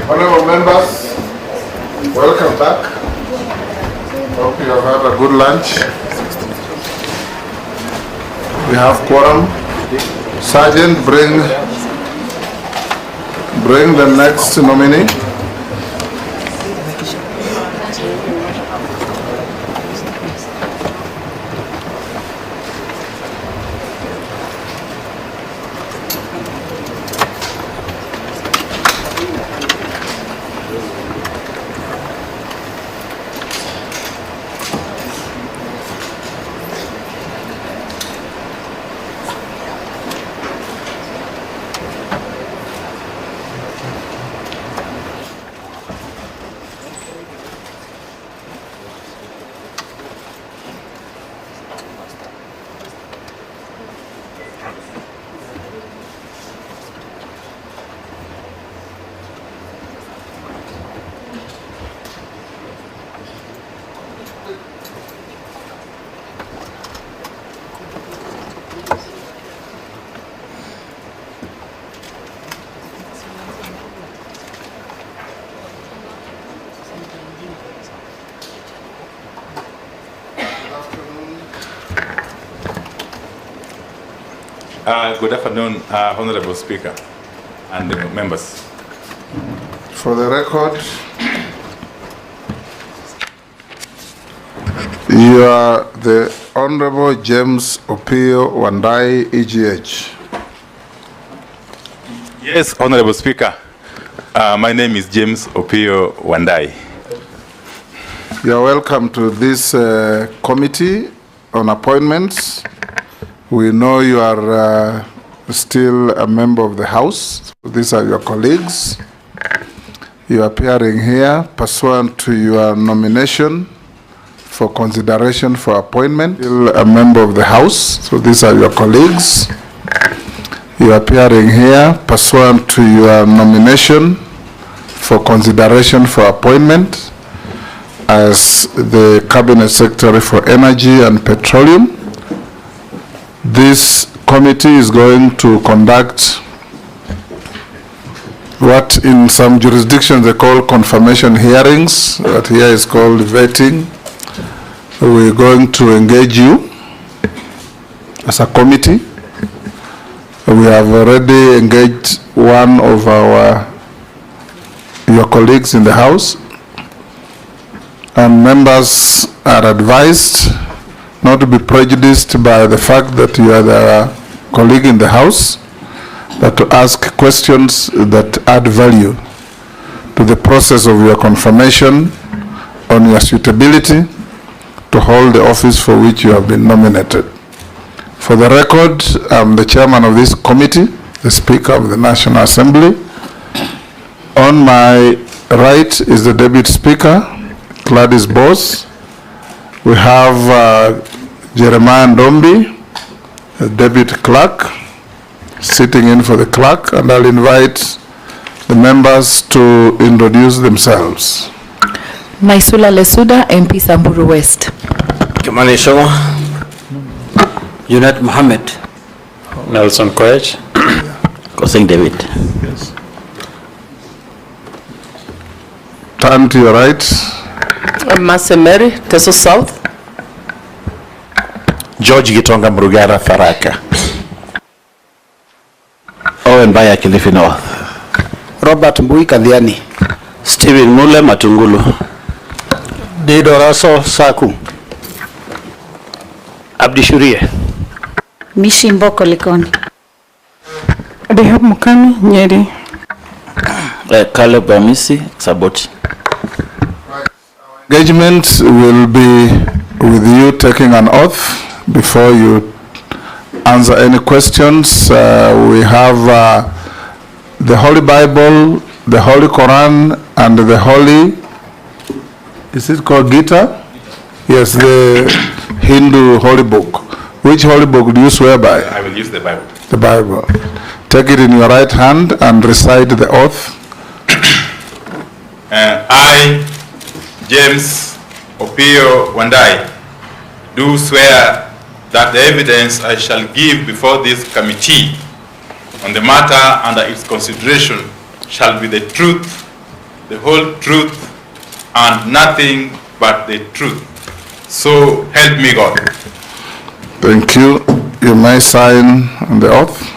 Honorable members, welcome back. Hope you have had a good lunch. We have quorum. Sergeant, bring the next nominee. Good afternoon, Honorable Speaker and members. For the record, you are the Honorable James OPIYO WANDAYI, EGH. Yes, Honorable Speaker. My name is James OPIYO WANDAYI. You are welcome to this committee on appointments. We know you are still a member of the House. These are your colleagues. You are appearing here pursuant to your nomination for consideration for appointment. Still a member of the House. So these are your colleagues. You are appearing here pursuant to your nomination for consideration for appointment as the Cabinet Secretary for Energy and Petroleum. This committee is going to conduct what in some jurisdictions they call confirmation hearings, but here is called vetting. We're going to engage you as a committee. We have already engaged one of your colleagues in the House, and members are advised not to be prejudiced by the fact that you are the colleague in the House, but to ask questions that add value to the process of your confirmation on your suitability to hold the office for which you have been nominated. For the record, I'm the chairman of this committee, the Speaker of the National Assembly. On my right is the Deputy Speaker, Gladys Boss. We have Jeremiah Ndombi, Deputy Clerk, sitting in for the clerk, and I'll invite the members to introduce themselves. Maisula Lesuda, MP Samburu West. Kimani Shoma, Junet Mohammed, Nelson Koech, Kosing David. Yes. Turn to your right. Masemeri, Teso South. George Gitonga Mrugara Tharaka. Owen Baya Kilifi North. Robert Mbui Kadhiani. Stephen Mule Matungulu. Didoraso Saku. Abdi Shurie. Mishi Mboko Likoni. Dehab Mukami, Nyeri. Caleb Amisi Saboti. Engagement will be with you taking an oath before you answer any questions. We have the Holy Bible, the Holy Quran, and the Holy, is it called Gita? Yes, the Hindu holy book. Which holy book do you swear by? I will use the Bible. The Bible. Take it in your right hand and recite the oath. I, James OPIYO WANDAYI, do swear that the evidence I shall give before this committee on the matter under its consideration shall be the truth, the whole truth, and nothing but the truth. So help me God. Thank you. You may sign on the oath.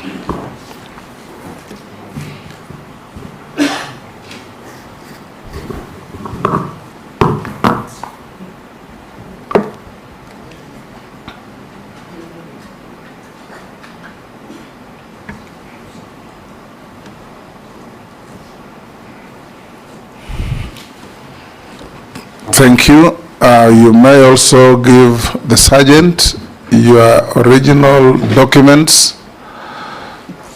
Thank you. You may also give the sergeant your original documents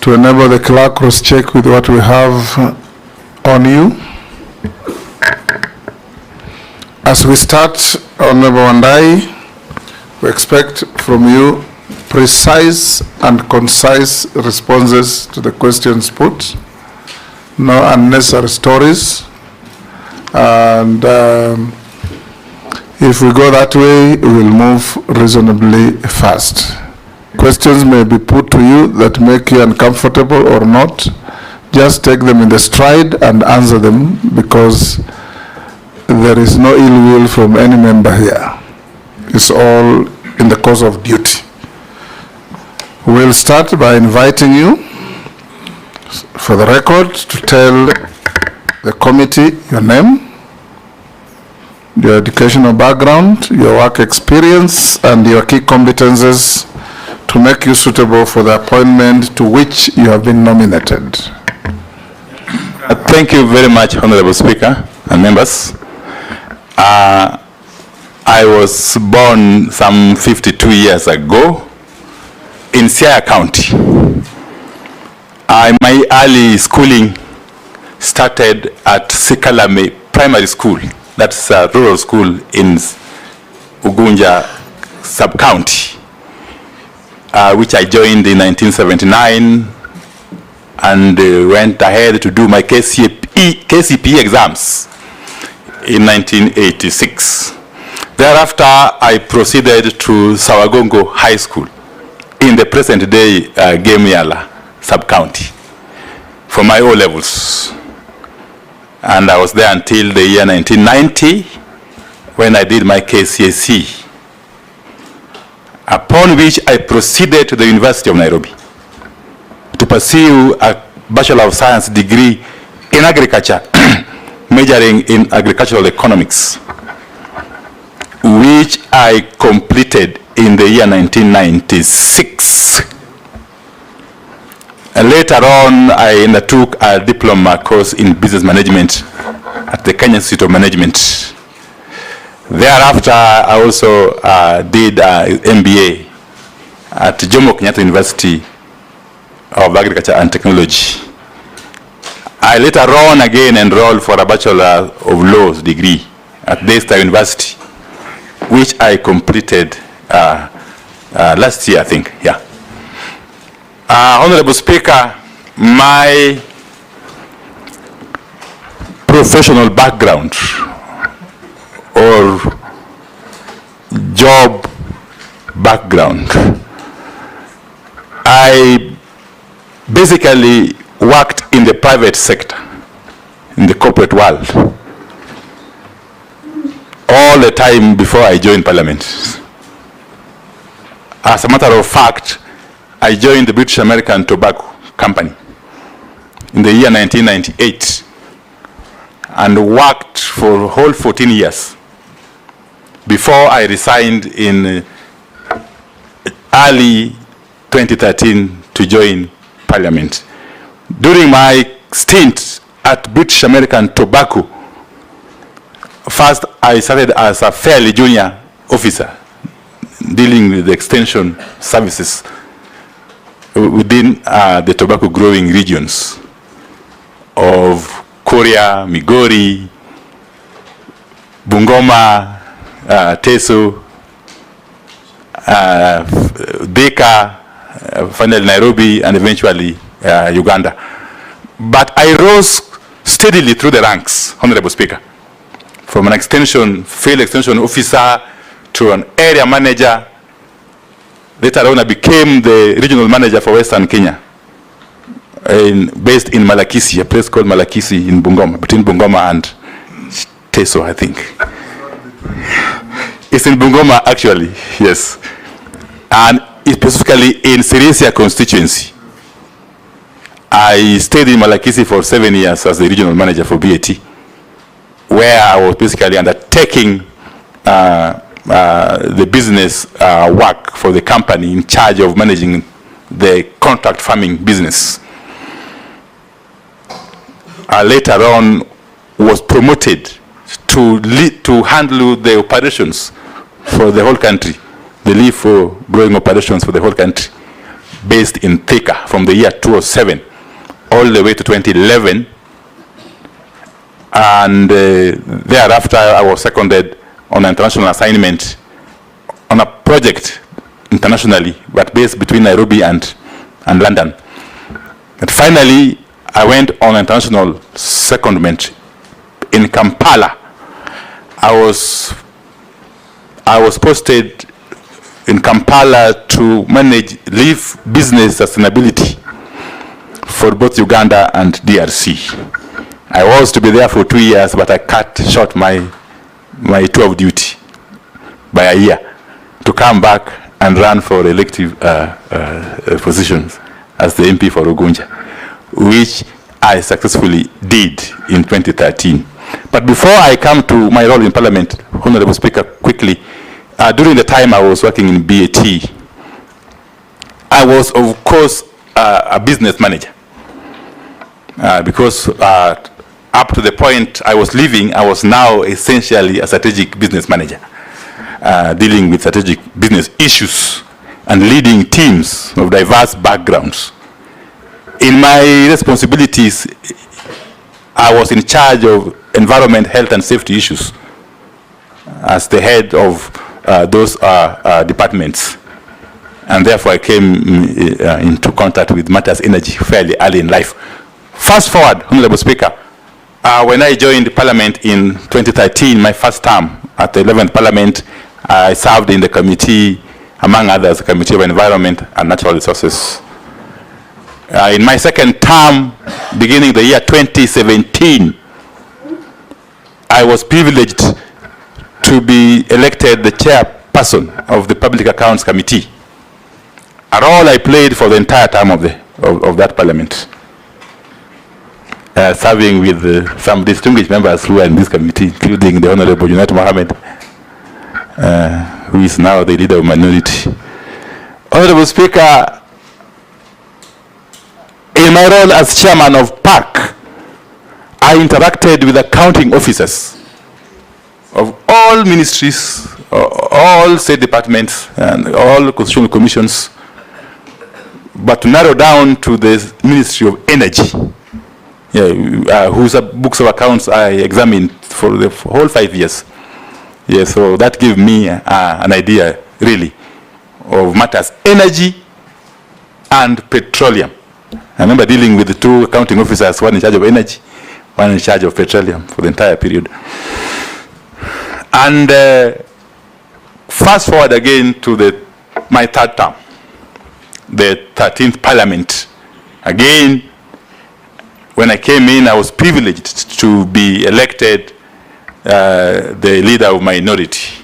to enable the clerk cross-check with what we have on you. As we start, Honorable WANDAYI, we expect from you precise and concise responses to the questions put, no unnecessary stories, and if we go that way, we will move reasonably fast. Questions may be put to you that make you uncomfortable or not. Just take them in the stride and answer them, because there is no ill will from any member here. It's all in the course of duty. We'll start by inviting you, for the record, to tell the committee your name, your educational background, your work experience, and your key competences to make you suitable for the appointment to which you have been nominated. Thank you very much, Honorable Speaker and members. I was born some 52 years ago in Siaya County. My early schooling started at Sikalame Primary School. That's a rural school in Ugunja sub-county, which I joined in 1979 and went ahead to do my KCPE exams in 1986. Thereafter, I proceeded to Sawagongo High School in the present-day Gemiala sub-county for my O-levels. And I was there until the year 1990 when I did my KCSE, upon which I proceeded to the University of Nairobi to pursue a Bachelor of Science degree in agriculture, majoring in agricultural economics, which I completed in the year 1996. And later on, I undertook a diploma course in business management at the Kenya Institute of Management. Thereafter, I also did an MBA at Jomo Kenyatta University of Agriculture and Technology. I later on again enrolled for a Bachelor of Laws degree at Daystar University, which I completed last year, I think, yeah. Honorable Speaker, my professional background or job background, I basically worked in the private sector, in the corporate world, all the time before I joined Parliament. As a matter of fact, I joined the British American Tobacco Company in the year 1998 and worked for a whole 14 years before I resigned in early 2013 to join Parliament. During my stint at British American Tobacco, first I started as a fairly junior officer dealing with the extension services within the tobacco growing regions of Korea, Migori, Bungoma, Teso, Dhaka, finally Nairobi, and eventually Uganda. But I rose steadily through the ranks, Honorable Speaker, from an field extension officer to an area manager. Later on, I became the regional manager for Western Kenya, based in Malakisi, a place called Malakisi in Bungoma, between Bungoma and Teso, I think. It's in Bungoma, actually, yes. And specifically in Sirisia constituency. I stayed in Malakisi for 7 years as the regional manager for BAT, where I was basically undertaking the business work for the company in charge of managing the contract farming business. Later on was promoted to handle the operations for the whole country, the leaf growing operations for the whole country, based in Thika from the year 2007 all the way to 2011. And thereafter I was seconded on an international assignment on a project internationally, but based between Nairobi and London. And finally, I went on an international secondment in Kampala. I was posted in Kampala to manage leaf business sustainability for both Uganda and DRC. I was to be there for 2 years, but I cut short my tour of duty by a year to come back and run for elective positions as the MP for Ugunja, which I successfully did in 2013. But before I come to my role in Parliament, Honorable Speaker, quickly, during the time I was working in BAT, I was, of course, a business manager. Because up to the point I was leaving, I was now essentially a strategic business manager, dealing with strategic business issues and leading teams of diverse backgrounds. In my responsibilities, I was in charge of environment, health, and safety issues as the head of those departments. And therefore, I came into contact with matters energy fairly early in life. Fast forward, Honorable Speaker, when I joined Parliament in 2013, my first term at the 11th Parliament, I served in the committee, among others, the Committee of Environment and Natural Resources. In my second term, beginning the year 2017, I was privileged to be elected the chairperson of the Public Accounts Committee, a role I played for the entire term of that Parliament, serving with some distinguished members who are in this committee, including the Honorable Junet Mohammed, who is now the leader of minority. Honorable Speaker, in my role as chairman of PAC, I interacted with accounting officers of all ministries, all state departments, and all constitutional commissions, but to narrow down to the Ministry of Energy, whose books of accounts I examined for the whole 5 years. So that gave me an idea, really, of matters energy and petroleum. I remember dealing with the two accounting officers, one in charge of energy, one in charge of petroleum for the entire period. And fast forward again to my third term, the 13th Parliament. Again, when I came in, I was privileged to be elected the leader of minority,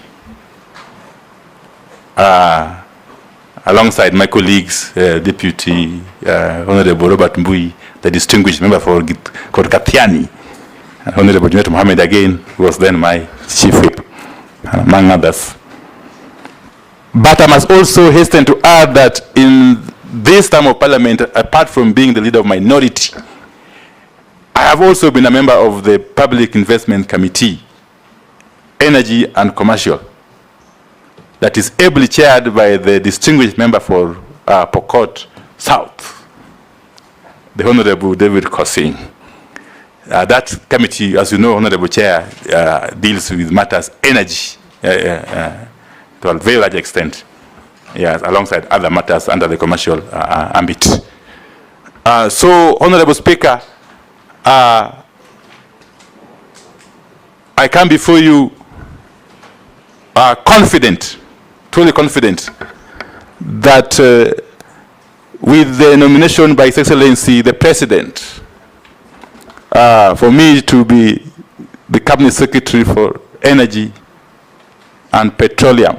alongside my colleagues, Deputy Honorable Robert Mbui, the distinguished member for Kathiani, Honorable Junet Mohammed again, who was then my chief whip, among others. But I must also hasten to add that in this term of parliament, apart from being the leader of minority, I have also been a member of the Public Investment Committee, Energy and Commercial, that is ably chaired by the distinguished member for Pokot South, the Honorable David Kosing. That committee, as you know, Honorable Chair, deals with matters energy to a very large extent, yes, alongside other matters under the commercial ambit. So, Honorable Speaker, I come before you confident, truly confident, that with the nomination by His Excellency the President, for me to be the Cabinet Secretary for Energy and Petroleum,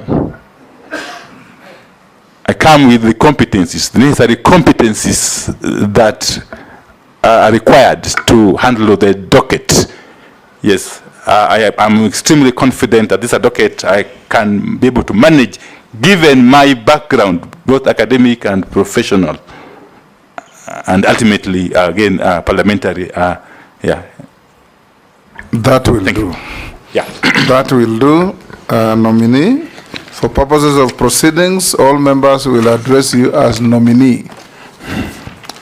I come with the competencies, the necessary competencies that are required to handle the docket. Yes, I'm extremely confident that this docket I can be able to manage, given my background, both academic and professional, and ultimately, again, parliamentary. Yeah. That will Thank do. you. Yeah. That will do. Nominee. For purposes of proceedings, all members will address you as nominee.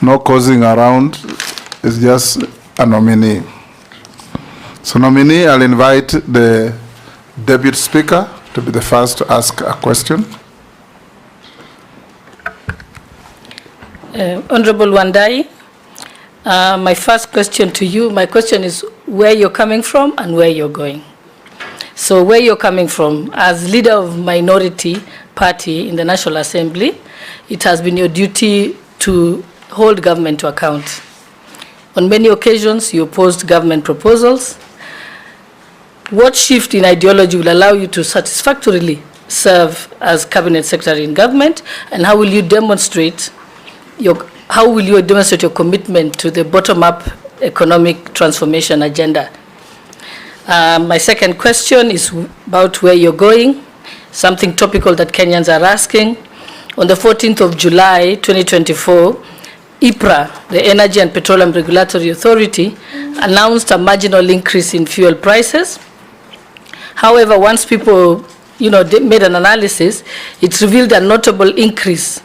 No causing around. It's just a nominee. So nominee, I'll invite the Deputy Speaker to be the first to ask a question. Honorable Wandayi, my first question to you, my question is where you're coming from and where you're going. So where you're coming from, as leader of minority party in the National Assembly, it has been your duty to hold government to account. On many occasions, you opposed government proposals. What shift in ideology will allow you to satisfactorily serve as cabinet secretary in government, and how will you demonstrate your commitment to the bottom-up economic transformation agenda? My second question is about where you're going, something topical that Kenyans are asking. On the 14th of July, 2024, IPRA, the Energy and Petroleum Regulatory Authority, announced a marginal increase in fuel prices. However, once people, made an analysis, it revealed a notable increase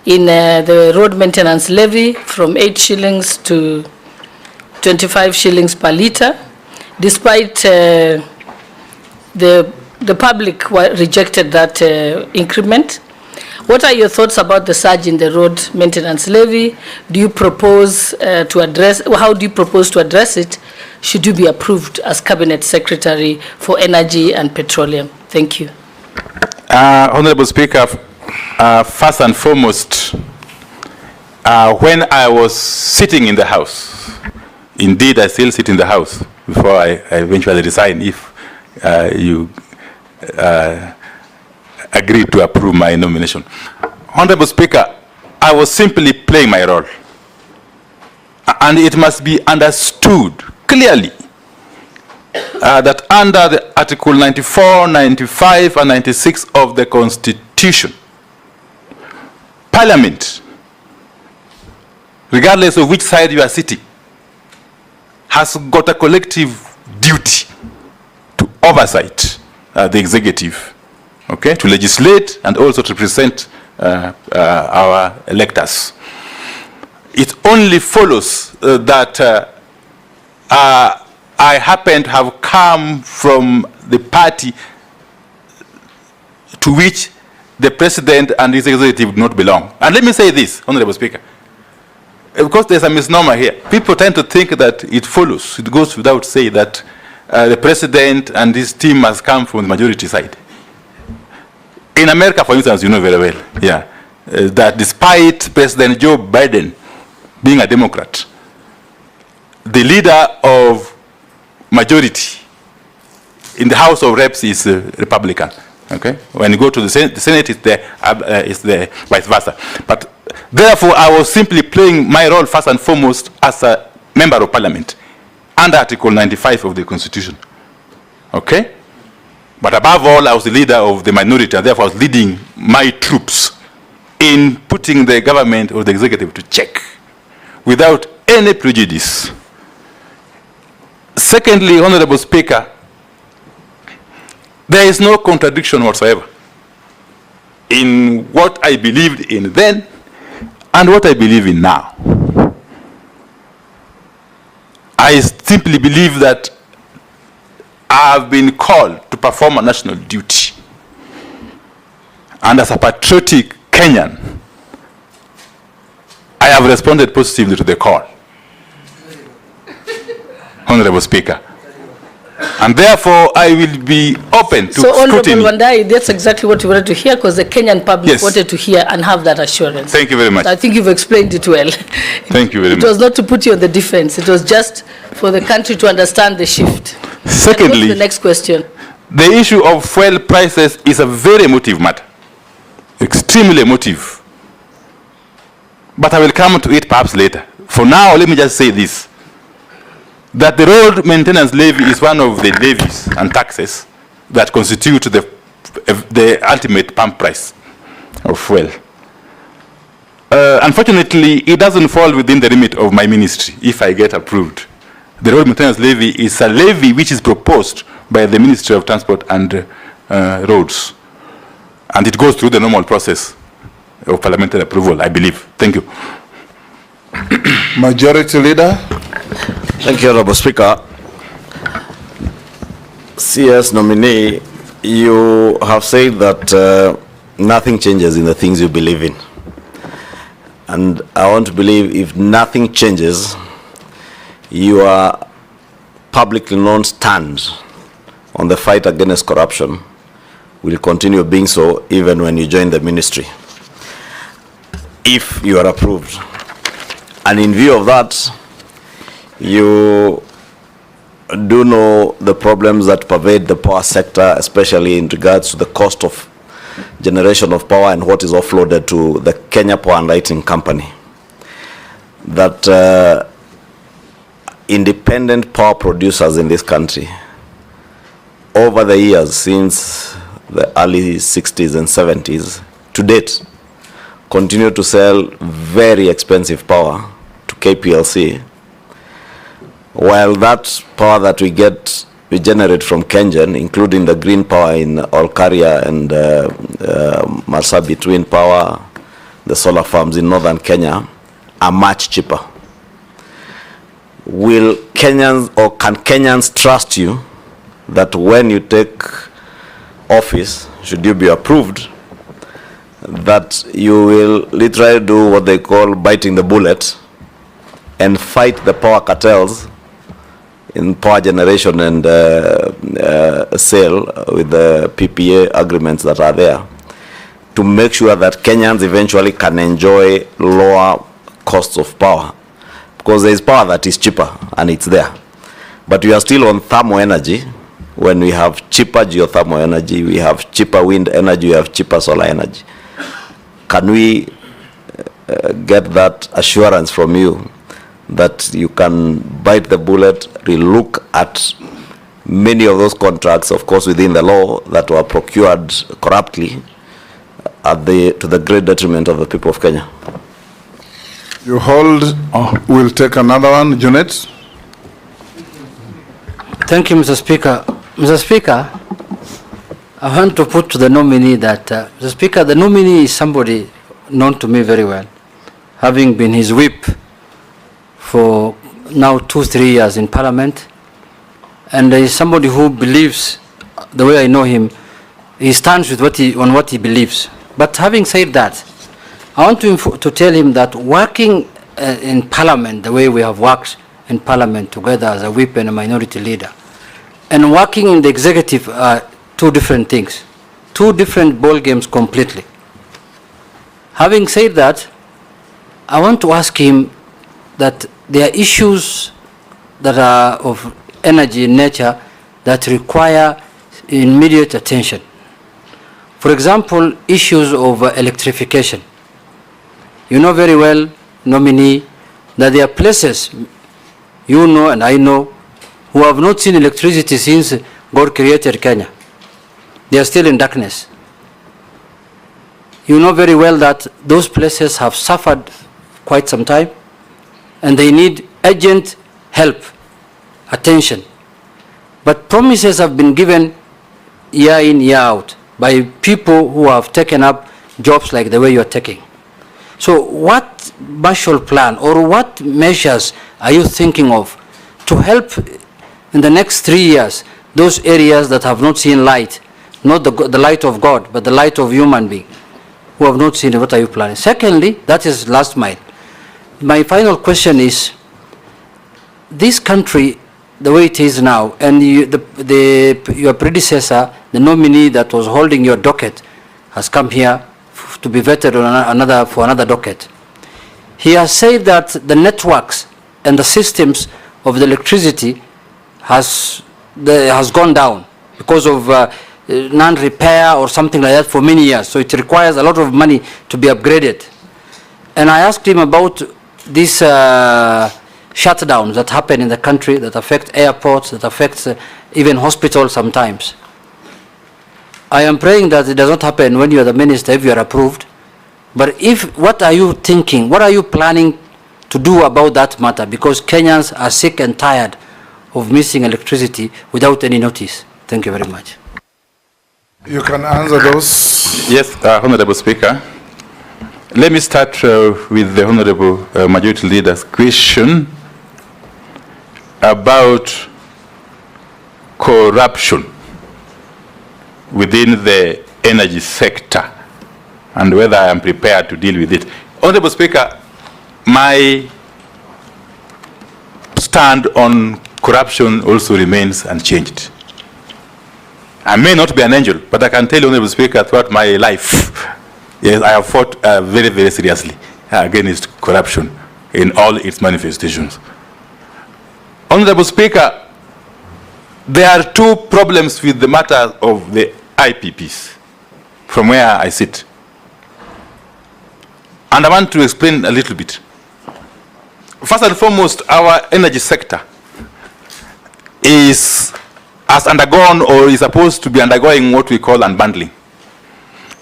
in the road maintenance levy from 8 shillings to 25 shillings per litre, despite the public rejected that increment. What are your thoughts about the surge in the road maintenance levy? Do you propose to address, how do you propose to address it? Should you be approved as Cabinet Secretary for Energy and Petroleum? Thank you. Honorable Speaker, first and foremost, when I was sitting in the House, indeed I still sit in the House before I eventually resign if you agree to approve my nomination. Honorable Speaker, I was simply playing my role. And it must be understood clearly that under the Article 94, 95, and 96 of the Constitution, Parliament, regardless of which side you are sitting, has got a collective duty to oversight the executive, okay, to legislate and also to represent our electors. It only follows that I happen to have come from the party to which the president and his executive do not belong. And let me say this, Honorable Speaker, because there's a misnomer here. People tend to think that it follows, it goes without saying that the president and his team must come from the majority side. In America, for instance, you know very well, that despite President Joe Biden being a Democrat, the leader of majority in the House of Reps is Republican. Okay, when you go to the Senate, it's the vice versa. But therefore, I was simply playing my role first and foremost as a member of Parliament under Article 95 of the Constitution. Okay, but above all, I was the leader of the minority, and therefore I was leading my troops in putting the government or the executive to check without any prejudice. Secondly, Honorable Speaker, there is no contradiction whatsoever in what I believed in then and what I believe in now. I simply believe that I have been called to perform a national duty. And as a patriotic Kenyan, I have responded positively to the call, Honorable Speaker. And therefore, I will be open to so scrutiny. So, Honorable Wandayyi, that's exactly what you wanted to hear, because the Kenyan public Yes. wanted to hear and have that assurance. Thank you very much. I think you've explained it well. Thank you very much. It was not to put you on the defense. It was just for the country to understand the shift. Secondly, the next question. The issue of fuel prices is a very emotive matter, extremely emotive. But I will come to it perhaps later. For now, let me just say this, that the road maintenance levy is one of the levies and taxes that constitute the ultimate pump price of fuel. Unfortunately, it doesn't fall within the remit of my ministry if I get approved. The road maintenance levy is a levy which is proposed by the Ministry of Transport and Roads. And it goes through the normal process of parliamentary approval, I believe. Thank you. Majority Leader. Thank you, Honorable Speaker. CS Nominee, you have said that nothing changes in the things you believe in. And I want to believe if nothing changes, your publicly known stand on the fight against corruption will continue being so even when you join the ministry, if you are approved. And in view of that, you do know the problems that pervade the power sector, especially in regards to the cost of generation of power and what is offloaded to the Kenya Power and Lighting Company. That independent power producers in this country, over the years since the early 60s and 70s, to date, continue to sell very expensive power to KPLC, while that power that we generate from Kenyan, including the green power in Olkaria and Marsabit wind power, the solar farms in northern Kenya, are much cheaper. Will Kenyans, or can Kenyans trust you that when you take office, should you be approved, that you will literally do what they call biting the bullet and fight the power cartels in power generation and sale with the PPA agreements that are there, to make sure that Kenyans eventually can enjoy lower costs of power? Because there is power that is cheaper and it's there. But we are still on thermal energy, when we have cheaper geothermal energy, we have cheaper wind energy, we have cheaper solar energy. Can we get that assurance from you that you can bite the bullet, relook at many of those contracts, of course within the law, that were procured corruptly to the great detriment of the people of Kenya? You hold. We'll take another one. Junet. Thank you, Mr. Speaker. Mr. Speaker, I want to put to the nominee that, Mr. Speaker, the nominee is somebody known to me very well, having been his whip for now 2-3 years in Parliament, and he is somebody who believes, the way I know him, he stands with on what he believes. But having said that, I want to tell him that working in Parliament, the way we have worked in Parliament together as a whip and a minority leader, and working in the executive are two different things, two different ball games completely. Having said that, I want to ask him that there are issues that are of energy in nature that require immediate attention. For example, issues of electrification. You know very well, Nominee, that there are places, you know and I know, who have not seen electricity since God created Kenya. They are still in darkness. You know very well that those places have suffered quite some time, and they need urgent help, attention. But promises have been given year in, year out by people who have taken up jobs like the way you're taking. So what Marshall Plan or what measures are you thinking of to help in the next 3 years those areas that have not seen light, not the light of God, but the light of human being, who have not seen it? What are you planning? Secondly, that is last mile. My final question is, this country, the way it is now, and your predecessor, the nominee that was holding your docket, has come here to be vetted on for another docket. He has said that the networks and the systems of the electricity has gone down because of non-repair or something like that for many years. So it requires a lot of money to be upgraded. And I asked him about these shutdowns that happen in the country that affect airports, that affect even hospitals sometimes. I am praying that it does not happen when you are the minister, if you are approved. But what are you thinking? What are you planning to do about that matter? Because Kenyans are sick and tired of missing electricity without any notice. Thank you very much. You can answer those. Yes, Honorable Speaker. Let me start with the Honorable Majority Leader's question about corruption within the energy sector and whether I am prepared to deal with it. Honorable Speaker, my stand on corruption also remains unchanged. I may not be an angel, but I can tell you, Honorable Speaker, throughout my life, yes, I have fought very, very seriously against corruption in all its manifestations. Honorable Speaker, there are two problems with the matter of the IPPs from where I sit. And I want to explain a little bit. First and foremost, our energy sector has undergone or is supposed to be undergoing what we call unbundling.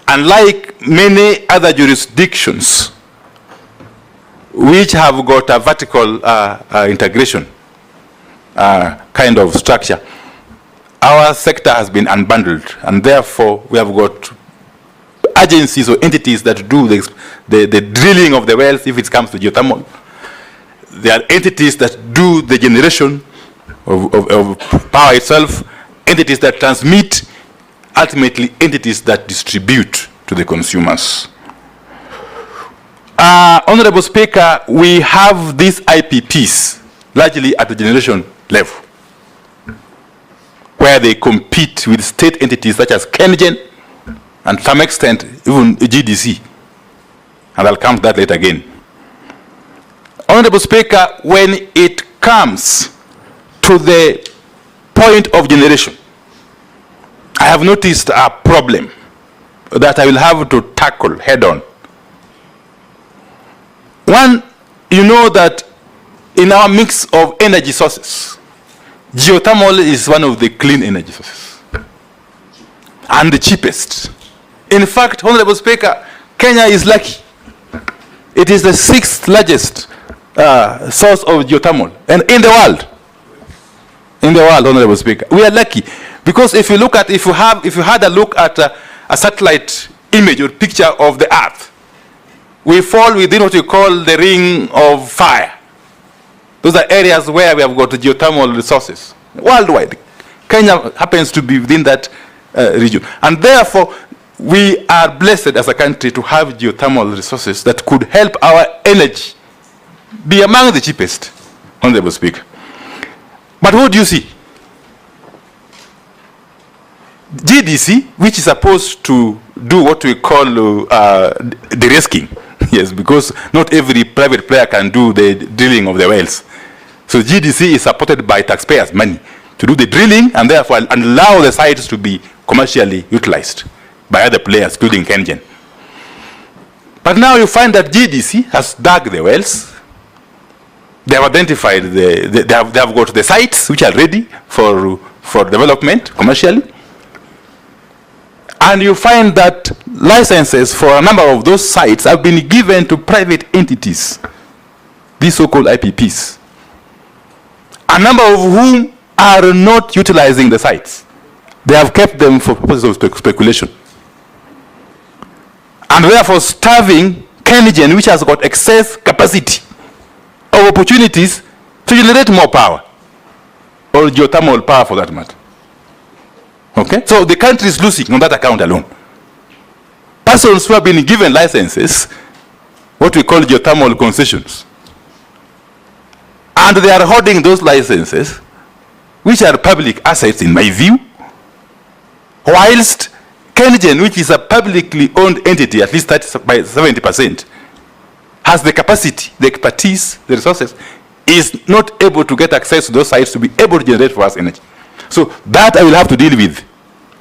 Unlike many other jurisdictions which have got a vertical integration kind of structure, our sector has been unbundled, and therefore we have got agencies or entities that do the drilling of the wells if it comes to geothermal. There are entities that do the generation of power itself, entities that transmit, ultimately entities that distribute to the consumers. Honorable Speaker, we have these IPPs largely at the generation level, where they compete with state entities such as KenGen and to some extent even GDC. And I'll come to that later again. Honorable Speaker, when it comes to the point of generation, I have noticed a problem that I will have to tackle head on. One, you know that in our mix of energy sources, geothermal is one of the clean energy sources and the cheapest. In fact, Honorable Speaker, Kenya is lucky. It is the 6th largest source of geothermal and in the world. In the world, Honorable Speaker, we are lucky because if you had a look at a satellite image or picture of the Earth, we fall within what we call the ring of fire. Those are areas where we have got geothermal resources worldwide. Kenya happens to be within that region, and therefore we are blessed as a country to have geothermal resources that could help our energy be among the cheapest, Honorable Speaker. But what do you see? GDC, which is supposed to do what we call de-risking, yes, because not every private player can do the drilling of the wells. So GDC is supported by taxpayers' money to do the drilling and therefore allow the sites to be commercially utilized by other players, including Kenyan. But now you find that GDC has dug the wells. They have identified, they have got the sites which are ready for development commercially. And you find that licenses for a number of those sites have been given to private entities, these so-called IPPs, a number of whom are not utilizing the sites. They have kept them for purposes of speculation. And therefore starving Kenyan, which has got excess capacity of opportunities to generate more power, or geothermal power for that matter. Okay? So the country is losing on that account alone. Persons who have been given licenses, what we call geothermal concessions, and they are holding those licenses, which are public assets in my view, whilst Kenyan, which is a publicly owned entity, at least by 70%, has the capacity, the expertise, the resources, is not able to get access to those sites to be able to generate for us energy. So that I will have to deal with.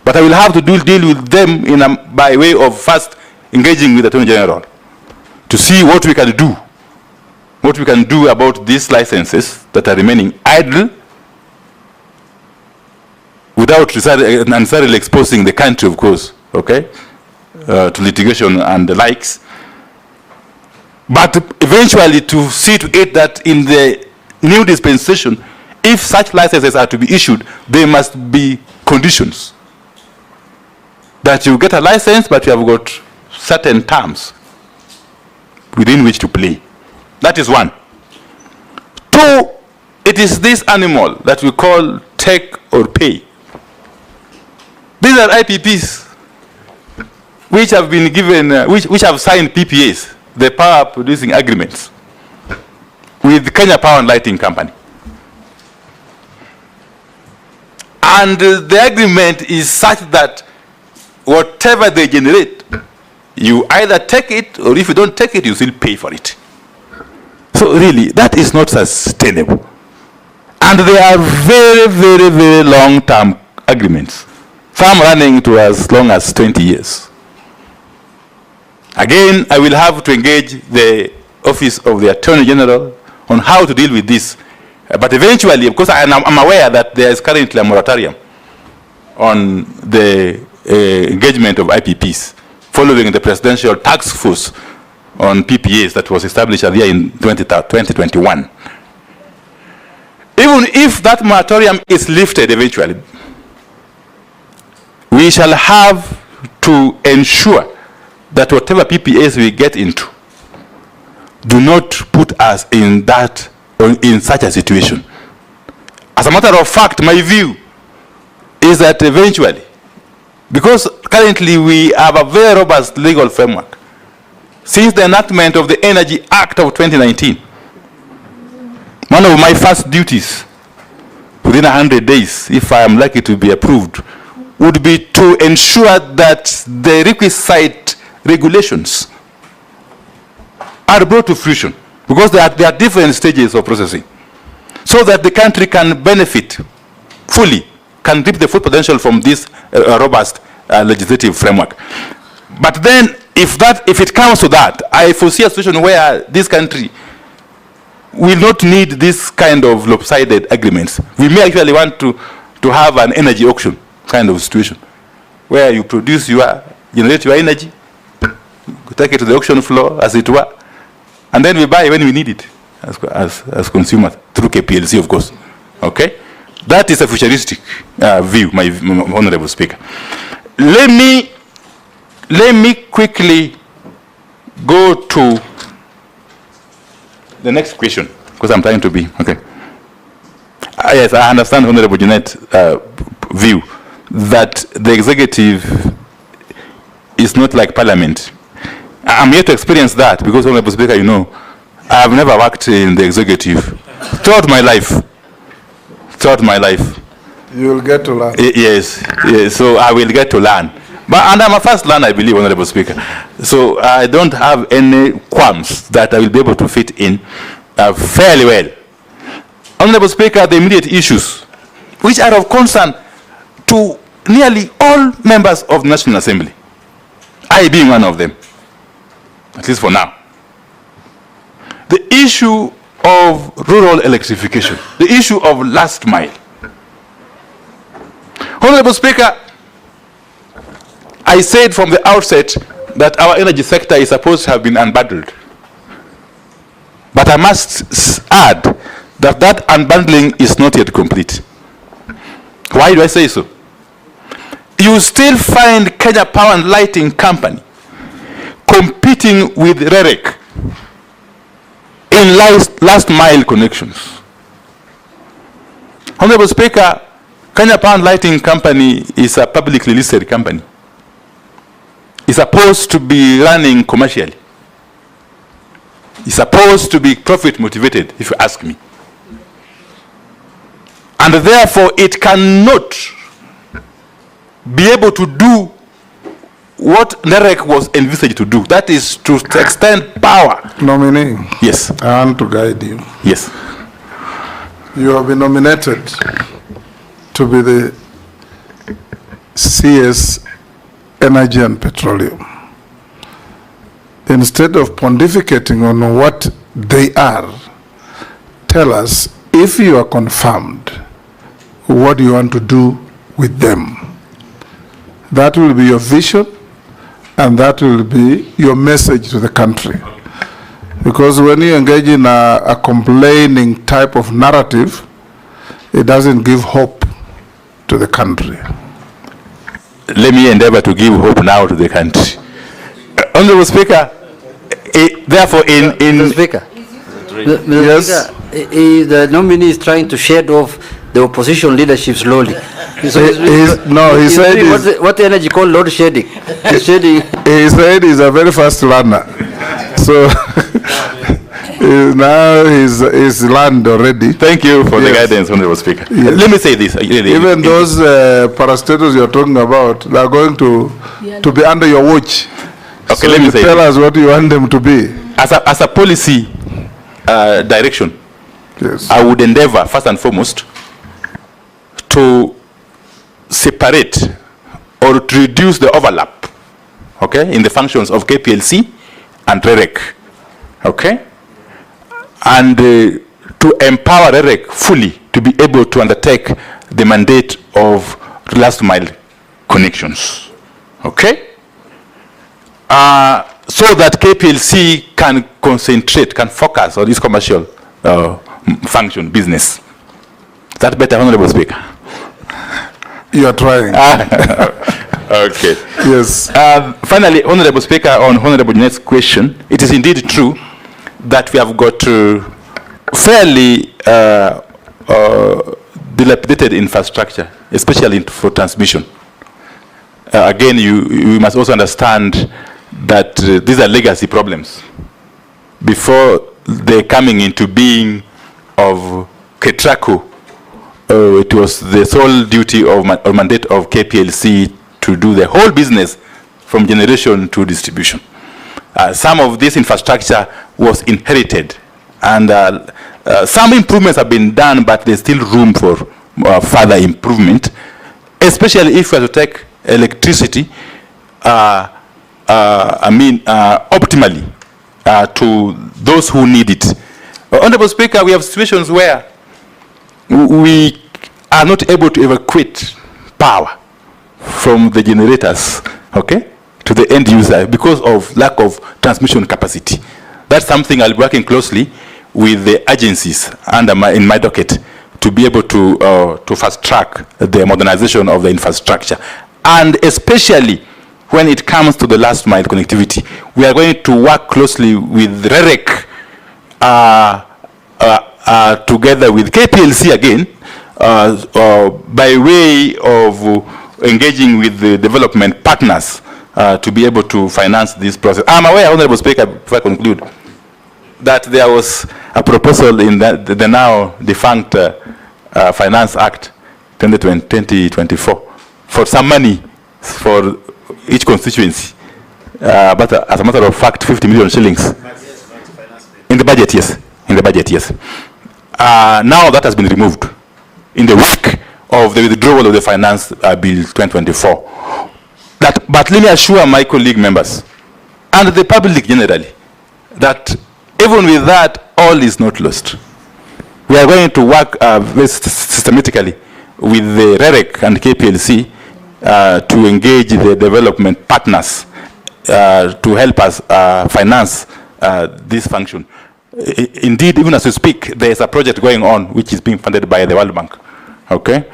But I will have to deal with them by way of first engaging with the Attorney General to see what we can do. What we can do about these licenses that are remaining idle without necessarily exposing the country, of course, okay, to litigation and the likes. But eventually to see to it that in the new dispensation, if such licenses are to be issued, there must be conditions. That you get a license, but you have got certain terms within which to play. That is one. Two, it is this animal that we call take or pay. These are IPPs which have been given, which have signed PPAs, the power producing agreements, with Kenya Power and Lighting Company. And the agreement is such that whatever they generate, you either take it, or if you don't take it, you still pay for it. So really, that is not sustainable. And they are very, very, very long-term agreements, some running to as long as 20 years. Again, I will have to engage the Office of the Attorney General on how to deal with this. But eventually, of course, I'm aware that there is currently a moratorium on the engagement of IPPs following the Presidential Task Force on PPAs that was established earlier in 2021. Even if that moratorium is lifted eventually, we shall have to ensure that whatever PPAs we get into do not put us in that or in such a situation. As a matter of fact, my view is that eventually, because currently we have a very robust legal framework, since the enactment of the Energy Act of 2019, one of my first duties within 100 days, if I am lucky to be approved, would be to ensure that the requisite regulations are brought to fruition, because there are different stages of processing, so that the country can benefit fully, can reap the full potential from this robust legislative framework. But then, if it comes to that, I foresee a situation where this country will not need this kind of lopsided agreements. We may actually want to have an energy auction kind of situation, where you generate your energy, take it to the auction floor, as it were, and then we buy when we need it as consumers, through KPLC, of course. Okay? That is a futuristic view, my Honorable Speaker. Let me quickly go to the next question, because I'm trying to be, okay. Yes, I understand Honorable Jeanette's view that the executive is not like parliament. I'm here to experience that because, Honorable Speaker, you know, I have never worked in the executive throughout my life. Throughout my life. You will get to learn. Yes, yes, so I will get to learn. But, and I'm a first learner, I believe, Honorable Speaker. So I don't have any qualms that I will be able to fit in fairly well. Honorable Speaker, the immediate issues, which are of concern to nearly all members of the National Assembly, I being one of them, at least for now. The issue of rural electrification, the issue of last mile. Honorable Speaker, I said from the outset that our energy sector is supposed to have been unbundled. But I must add that that unbundling is not yet complete. Why do I say so? You still find Kenya Power and Lighting Company competing with REREC in last mile connections. Honorable Speaker, Kenya Power and Lighting Company is a publicly listed company. It's supposed to be running commercially. It's supposed to be profit motivated, if you ask me. And therefore, it cannot be able to do what NEREC was envisaged to do. That is to extend power. Nominee. Yes. I want to guide you. Yes. You have been nominated to be the CS Energy and Petroleum. Instead of pontificating on what they are, tell us, if you are confirmed, what do you want to do with them? That will be your vision, and that will be your message to the country. Because when you engage in a complaining type of narrative, it doesn't give hope to the country. Let me endeavor to give hope now to the country. Honorable Speaker, therefore in Mr. Speaker, Yes. The nominee is trying to shed off the opposition leadership slowly. He said what the energy called load shedding. He's shedding. He said he's a very fast learner. So now he's learned already. Thank you for the Yes. guidance, Honorable Speaker. Yes. Let me say this. Even those parastatals you're talking about, they are going to be under your watch. Okay, So let me you say tell this. us what you want them to be. As a policy direction, Yes. I would endeavor, first and foremost, to separate or to reduce the overlap, okay, in the functions of KPLC and REREC, okay, and to empower REREC fully to be able to undertake the mandate of last mile connections, okay, so that KPLC can concentrate, can focus on this commercial function, business. Is that better, Honorable Speaker? You are trying. Okay. Yes. Finally, Honorable Speaker, on Honorable Jeanette's question, it is indeed true that we have got fairly dilapidated infrastructure, especially for transmission. Again, you must also understand that these are legacy problems. Before the coming into being of KETRACO, it was the sole duty of or mandate of KPLC to do the whole business from generation to distribution. Some of this infrastructure was inherited, and some improvements have been done, but there's still room for further improvement, especially if we are to take electricity, optimally to those who need it. Honorable Speaker, we have situations where we are not able to evacuate power from the generators, okay, to the end user because of lack of transmission capacity. That's something I'll be working closely with the agencies in my docket to be able to fast track the modernization of the infrastructure. And especially when it comes to the last mile connectivity, we are going to work closely with REREC together with KPLC again, by way of engaging with the development partners to be able to finance this process. I'm aware, Honorable Speaker, before I conclude, that there was a proposal in the now defunct Finance Act 2024 for some money for each constituency. But as a matter of fact, 50 million shillings. In the budget, yes. In the budget, yes. Now that has been removed in the week of the withdrawal of the Finance Bill 2024. But let me assure my colleague members and the public generally that even with that, all is not lost. We are going to work very systematically with the REREC and KPLC to engage the development partners to help us finance this function. Indeed, even as we speak, there is a project going on which is being funded by the World Bank, okay,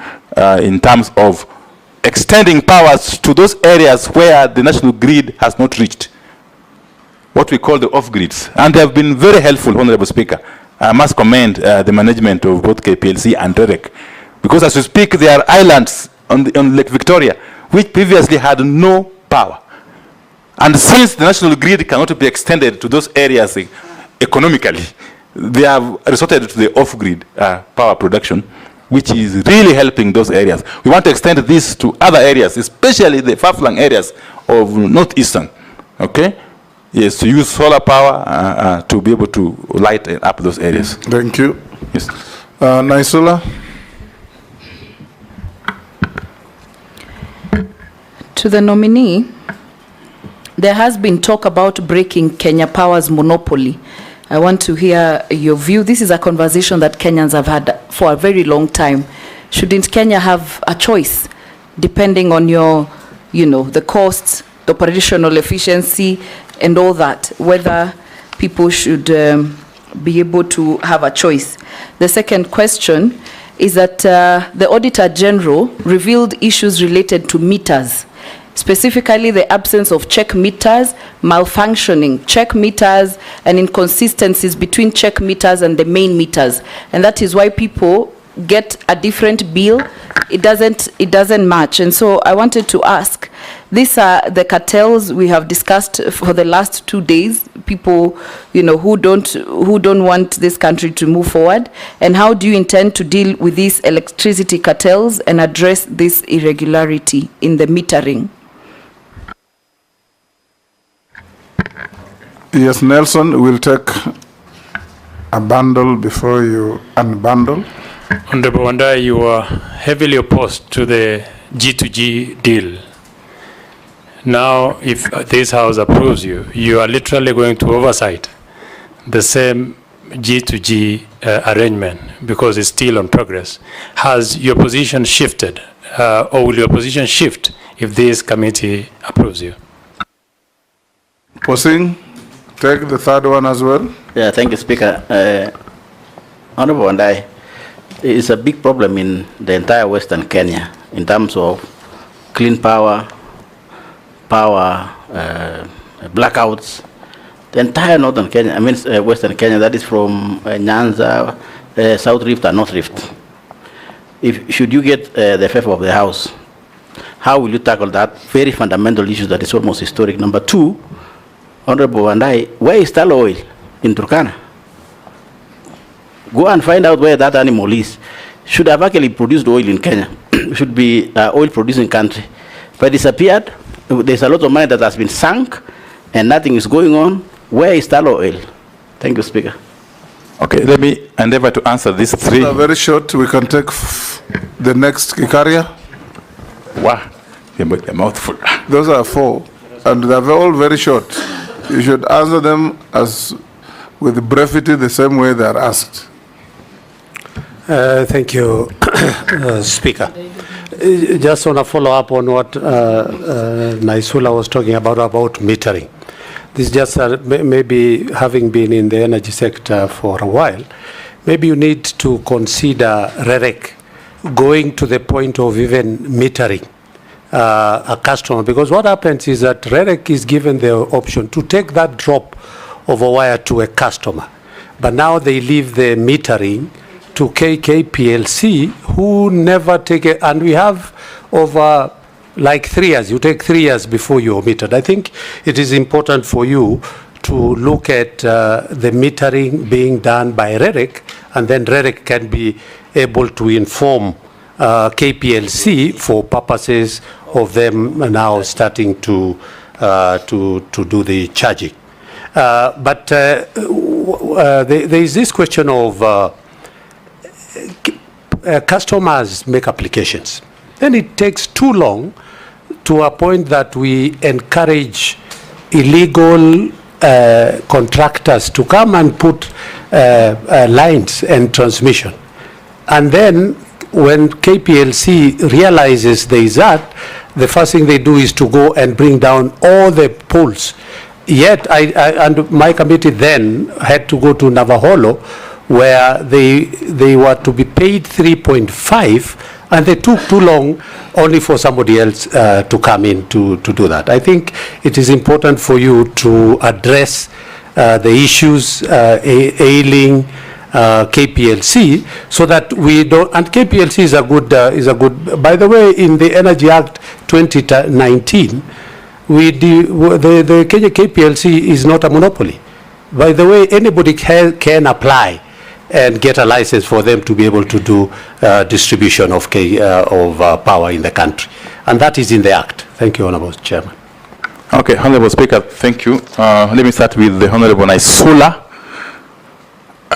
in terms of extending powers to those areas where the national grid has not reached, what we call the off-grids. And they have been very helpful, Honorable Speaker. I must commend the management of both KPLC and REREC, because as we speak, there are islands on Lake Victoria which previously had no power. And since the national grid cannot be extended to those areas economically, they have resorted to the off-grid power production, which is really helping those areas. We want to extend this to other areas, especially the far-flung areas of northeastern, okay? Yes, to use solar power to be able to light up those areas. Thank you. Yes. Naisula? To the nominee, there has been talk about breaking Kenya Power's monopoly. I want to hear your view. This is a conversation that Kenyans have had for a very long time. Shouldn't Kenya have a choice, depending on your, the costs, the operational efficiency, and all that, whether people should be able to have a choice? The second question is that the Auditor General revealed issues related to meters, specifically the absence of check meters, malfunctioning check meters, and inconsistencies between check meters and the main meters. And that is why people get a different bill. It doesn't match. And so I wanted to ask, these are the cartels we have discussed for the last 2 days, people who don't want this country to move forward. And how do you intend to deal with these electricity cartels and address this irregularity in the metering? Yes, Nelson, we'll take a bundle before you unbundle. Honorable WANDAYI, you are heavily opposed to the G2G deal. Now, if this House approves you, you are literally going to oversight the same G2G arrangement because it's still on progress. Has your position shifted, or will your position shift if this committee approves you? Posing, take the third one as well. Yeah, thank you, Speaker. Honorable WANDAYI, it's a big problem in the entire Western Kenya in terms of clean power, blackouts. The entire northern Kenya, Western Kenya, that is from Nyanza, South Rift and North Rift. Should you get the favor of the House, how will you tackle that very fundamental issue that is almost historic? Number two, Honorable WANDAYI, where is tallow oil in Turkana? Go and find out where that animal is. Should have actually produced oil in Kenya. Should be oil producing country. But disappeared. There's a lot of money that has been sunk and nothing is going on. Where is tallow oil? Thank you, Speaker. Okay, let me endeavor to answer these three. Very short. We can take the next Kikaria. Wow, a mouthful. Those are 4, and they're all very short. You should answer them with brevity, the same way they are asked. Thank you, Speaker. Just want to follow up on what Naisula was talking about metering. This is just maybe having been in the energy sector for a while, maybe you need to consider REREC going to the point of even metering a customer, because what happens is that REREC is given the option to take that drop of a wire to a customer, but now they leave the metering to KKPLC, who never take it, and we have over like 3 years. You take 3 years before you are metered. I think it is important for you to look at the metering being done by REREC, and then REREC can be able to inform KPLC for purposes of them now starting to do the charging. But there is this question of customers make applications. Then it takes too long to a point that we encourage illegal contractors to come and put lines and transmission. And then when KPLC realizes there is that, the first thing they do is to go and bring down all the poles. Yet, and my committee then had to go to Navaholo, where they were to be paid 3.5, and they took too long only for somebody else to come in to do that. I think it is important for you to address the issues ailing KPLC, so that we don't. And KPLC is a good. By the way, in the Energy Act 2019, the Kenya KPLC is not a monopoly. By the way, anybody can apply and get a license for them to be able to do distribution of power in the country, and that is in the Act. Thank you, Honourable Chairman. Okay, Honourable Speaker, thank you. Let me start with the Honourable Naisula.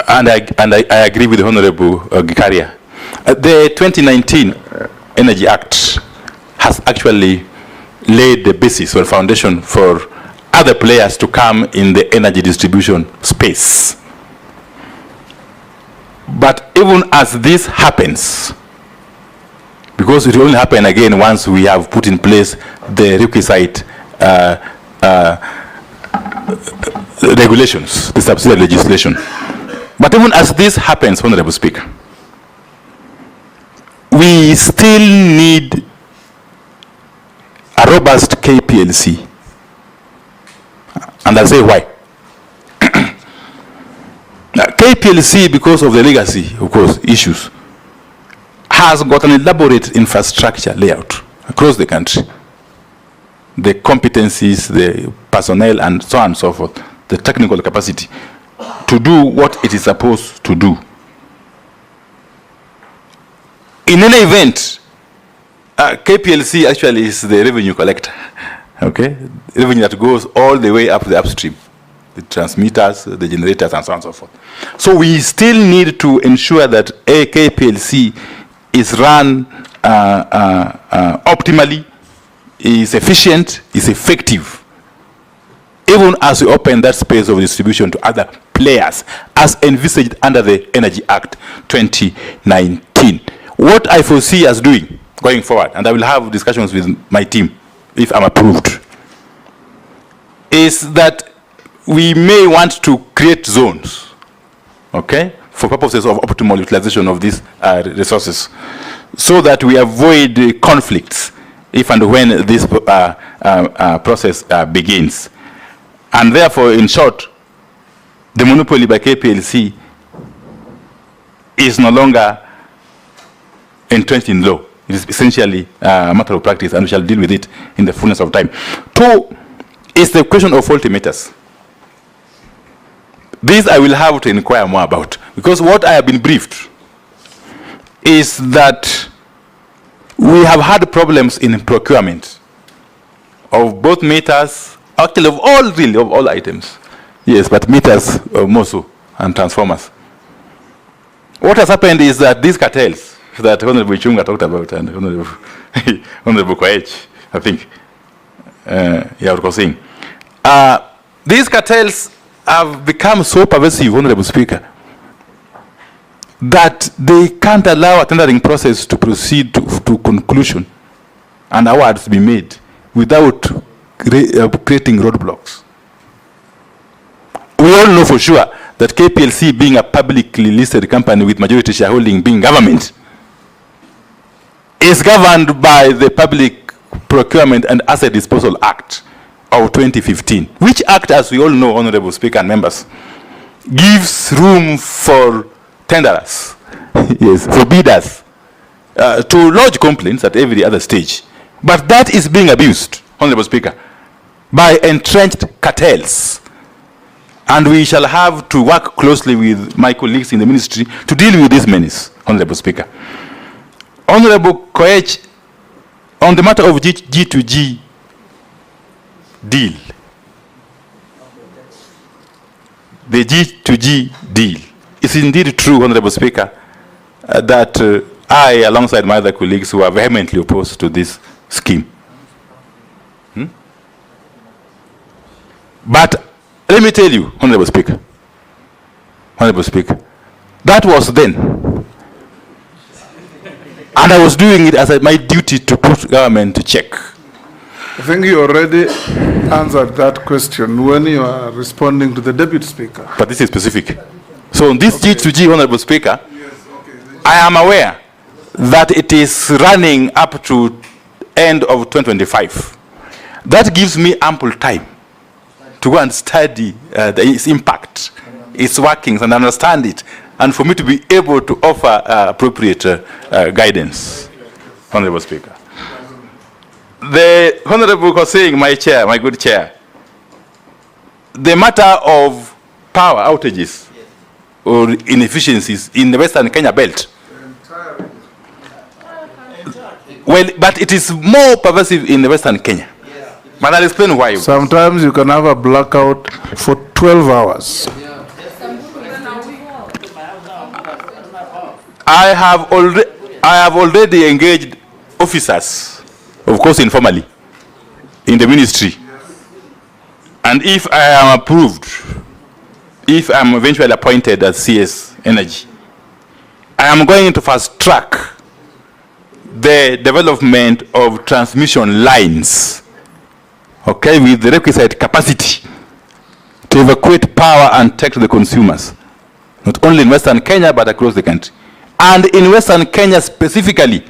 And I agree with the Honourable Gikaria. The 2019 Energy Act has actually laid the basis or foundation for other players to come in the energy distribution space. But even as this happens, because it will only happen again once we have put in place the requisite regulations, the subsidiary legislation. But even as this happens, Honourable Speaker, we still need a robust KPLC. And I'll say why. KPLC, because of the legacy, of course, issues, has got an elaborate infrastructure layout across the country. The competencies, the personnel, and so on and so forth, the technical capacity to do what it is supposed to do. In any event, KPLC actually is the revenue collector, okay? Revenue that goes all the way up the upstream, the transmitters, the generators, and so on and so forth. So we still need to ensure that a KPLC is run optimally, is efficient, is effective, even as we open that space of distribution to other players, as envisaged under the Energy Act 2019. What I foresee as doing going forward, and I will have discussions with my team if I'm approved, is that we may want to create zones, okay, for purposes of optimal utilization of these resources, so that we avoid conflicts if and when this process begins. And therefore, in short, the monopoly by KPLC is no longer entrenched in law. It is essentially a matter of practice, and we shall deal with it in the fullness of time. Two is the question of faulty meters. This I will have to inquire more about, because what I have been briefed is that we have had problems in procurement of both meters, actually of all items. Yes, but meters more so, and transformers. What has happened is that these cartels that Honorable Chunga talked about, and Honorable Kwaech, I think, these cartels have become so pervasive, Honorable Speaker, that they can't allow a tendering process to proceed to conclusion and awards to be made without creating roadblocks. We all know for sure that KPLC, being a publicly listed company with majority shareholding being government, is governed by the Public Procurement and Asset Disposal Act of 2015, which act, as we all know, Honorable Speaker and members, gives room for tenderers, yes, for bidders, to lodge complaints at every other stage But that is being abused, Honorable Speaker, by entrenched cartels. And we shall have to work closely with my colleagues in the ministry to deal with this menace, Honorable Speaker. Honorable Koech, on the matter of G2G deal, the G2G deal, it's indeed true, Honorable Speaker, that I, alongside my other colleagues who are vehemently opposed to this scheme. But let me tell you, Honorable Speaker, that was then. And I was doing it as my duty to put government to check. I think you already answered that question when you are responding to the Deputy Speaker. But this is specific. So on this G2G, Honorable Speaker, I am aware that it is running up to end of 2025. That gives me ample time to go and study its impact, its workings, and understand it, and for me to be able to offer appropriate guidance, Honorable Speaker. The Honorable was saying, my chair, my good chair, the matter of power outages or inefficiencies in the Western Kenya belt, well, but it is more pervasive in the Western Kenya. But I'll explain why. Sometimes you can have a blackout for 12 hours. I have already engaged officers, of course informally, in the ministry. And if I am approved, if I am eventually appointed as CS Energy, I am going to fast track the development of transmission lines, okay, with the requisite capacity to evacuate power and take to the consumers, not only in Western Kenya, but across the country. And in Western Kenya specifically,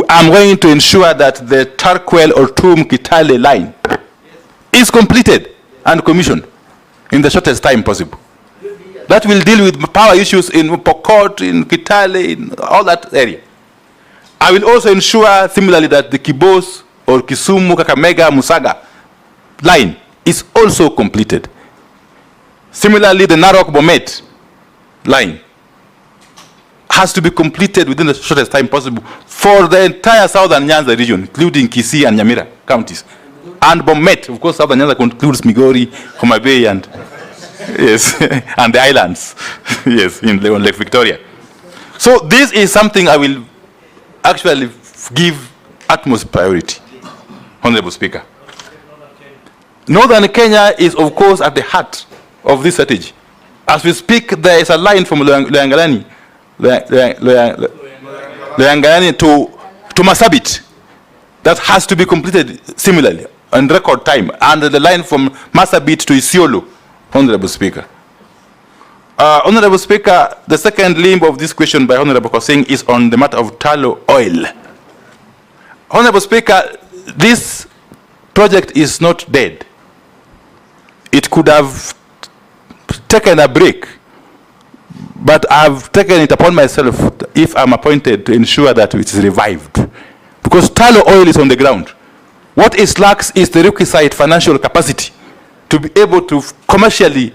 I'm going to ensure that the Tarkwel or Tum Kitale line is completed and commissioned in the shortest time possible. That will deal with power issues in Pokot, in Kitale, in all that area. I will also ensure similarly that the Kibos or Kisumu, Kakamega, Musaga line is also completed. Similarly, the Narok Bomet line has to be completed within the shortest time possible for the entire southern Nyanza region, including Kisii and Nyamira counties. And Bomet, of course, southern Nyanza includes Migori, Homa Bay, and yes, and the islands, yes, in Lake Victoria. So this is something I will actually give utmost priority, Honorable Speaker. Northern Kenya is, of course, at the heart of this strategy. As we speak, there is a line from Loyangalani to Masabit that has to be completed similarly in record time, and the line from Masabit to Isiolo, Honorable Speaker. Honorable Speaker, the second limb of this question by Honorable Kosing is on the matter of tallow oil. Honorable Speaker, this project is not dead. It could have taken a break, but I've taken it upon myself, if I'm appointed, to ensure that it is revived. Because tallow oil is on the ground. What it lacks is the requisite financial capacity to be able to commercially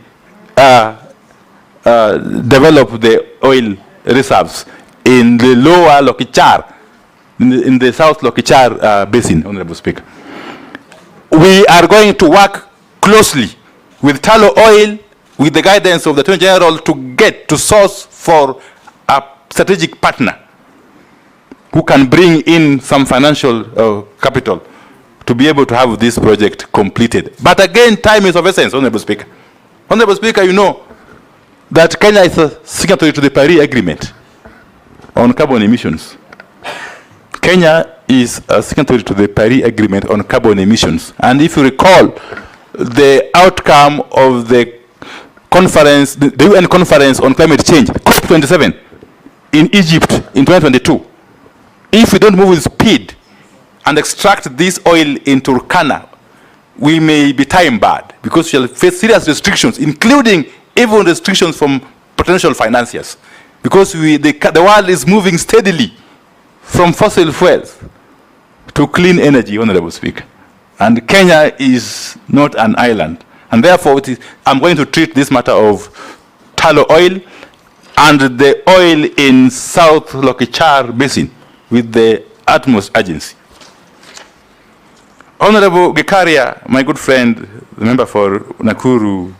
develop the oil reserves in the lower Lokichar, in the South Lokichar basin, Honorable Speaker. We are going to work closely with tallow oil, with the guidance of the Attorney General, to source for a strategic partner who can bring in some financial capital to be able to have this project completed. But again, time is of essence, Honorable Speaker. Honorable Speaker, you know that Kenya is a signatory to the Paris Agreement on carbon emissions. Kenya is a signatory to the Paris Agreement on carbon emissions. And if you recall, the outcome of the conference, the UN conference on climate change, COP27, in Egypt in 2022, if we don't move with speed and extract this oil in Turkana, we may be time barred because we shall face serious restrictions, including even restrictions from potential financiers, because the world is moving steadily from fossil fuels to clean energy, Honorable Speaker. And Kenya is not an island. And therefore, I'm going to treat this matter of tallow oil and the oil in South Lokichar Basin with the utmost urgency. Honorable Gekaria, my good friend, the member for Nakuru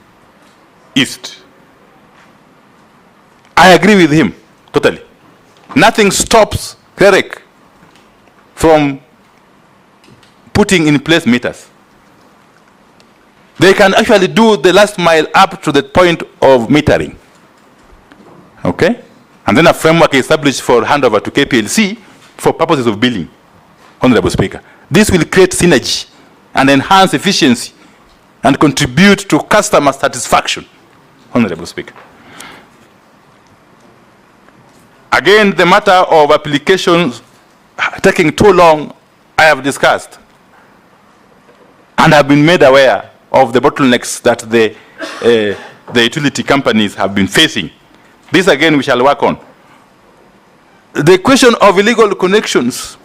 East, I agree with him totally. Nothing stops Kerek from putting in place meters. They can actually do the last mile up to the point of metering. Okay? And then a framework is established for handover to KPLC for purposes of billing, Honorable Speaker. This will create synergy and enhance efficiency and contribute to customer satisfaction, Honorable Speaker. Again, the matter of applications taking too long, I have discussed and have been made aware of the bottlenecks that the utility companies have been facing. This again we shall work on. The question of illegal connections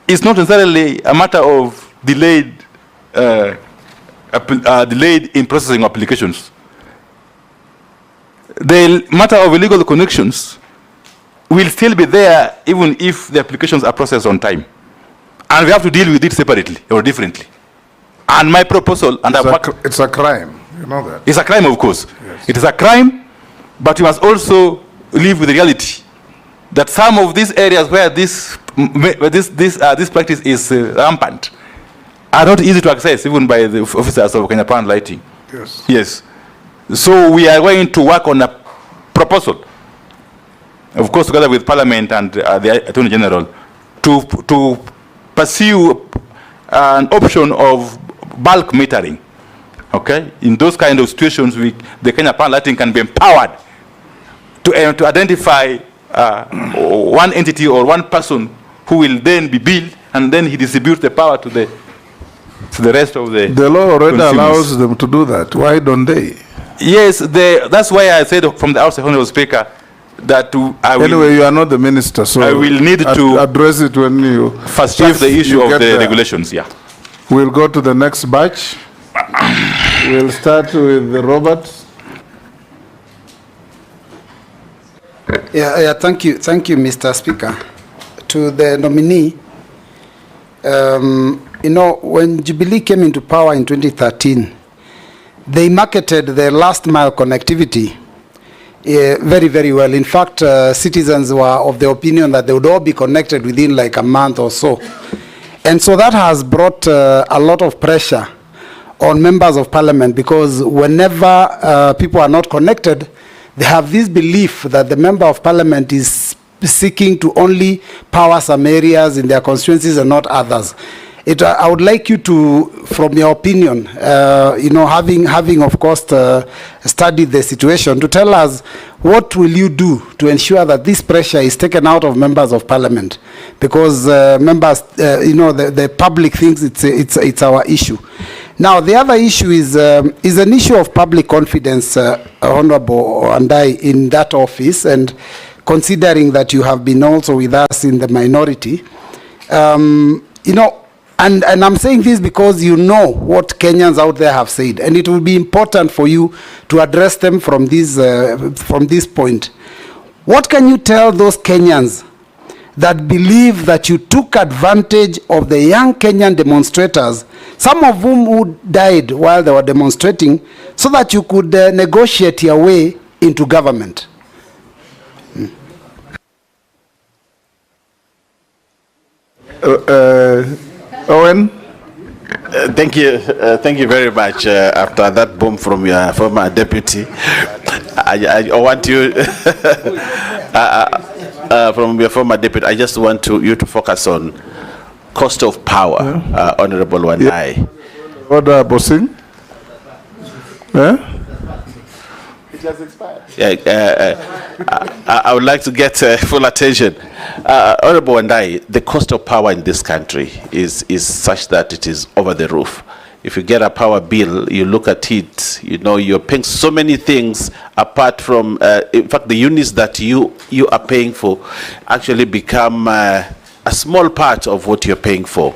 is not necessarily a matter of delayed in processing applications. The matter of illegal connections will still be there even if the applications are processed on time. And we have to deal with it separately or differently. And my proposal, and it's a crime, you know that. It's a crime, of course. Yes. It is a crime, but we must also live with the reality that some of these areas where this practice is rampant are not easy to access even by the officers of Kenya Power and Lighting. Yes. Yes. So we are going to work on a proposal, of course, together with Parliament and the Attorney General, to pursue an option of bulk metering. Okay? In those kind of situations, the Kenya Power and Lighting can be empowered to identify one entity or one person who will then be billed, and then he distributes the power to the rest of the law already consumers. Allows them to do that. Why don't they? Yes, that's why I said from the outset, Honorable Speaker, that anyway, you are not the minister, so I will need to address it when you first check the issue of the regulations. Yeah. We'll go to the next batch. We'll start with Robert. Thank you, Mr. Speaker. To the nominee, you know, when Jubilee came into power in 2013, they marketed the last mile connectivity very, very well. In fact, citizens were of the opinion that they would all be connected within like a month or so. And so that has brought a lot of pressure on members of parliament, because whenever people are not connected, they have this belief that the member of parliament is seeking to only power some areas in their constituencies and not others. I would like you to, from your opinion, you know, having of course studied the situation, to tell us what will you do to ensure that this pressure is taken out of members of parliament, because members, you know, the public thinks it's our issue. Now, the other issue is an issue of public confidence, Honorable Wandayi, in that office, and considering that you have been also with us in the minority, you know. And I'm saying this because you know what Kenyans out there have said, and it will be important for you to address them from this point. What can you tell those Kenyans that believe that you took advantage of the young Kenyan demonstrators, some of whom who died while they were demonstrating, so that you could negotiate your way into government? Owen? Thank you very much. After that bomb from your former deputy, I want you, from your former deputy, I just want you to focus on cost of power, Honorable Wandayi. Order, Bossing? Yeah? It has expired. I would like to get full attention. Honorable Wandayi, the cost of power in this country is such that it is over the roof. If you get a power bill, you look at it, you know, you're paying so many things apart from, in fact, the units that you are paying for actually become a a small part of what you're paying for.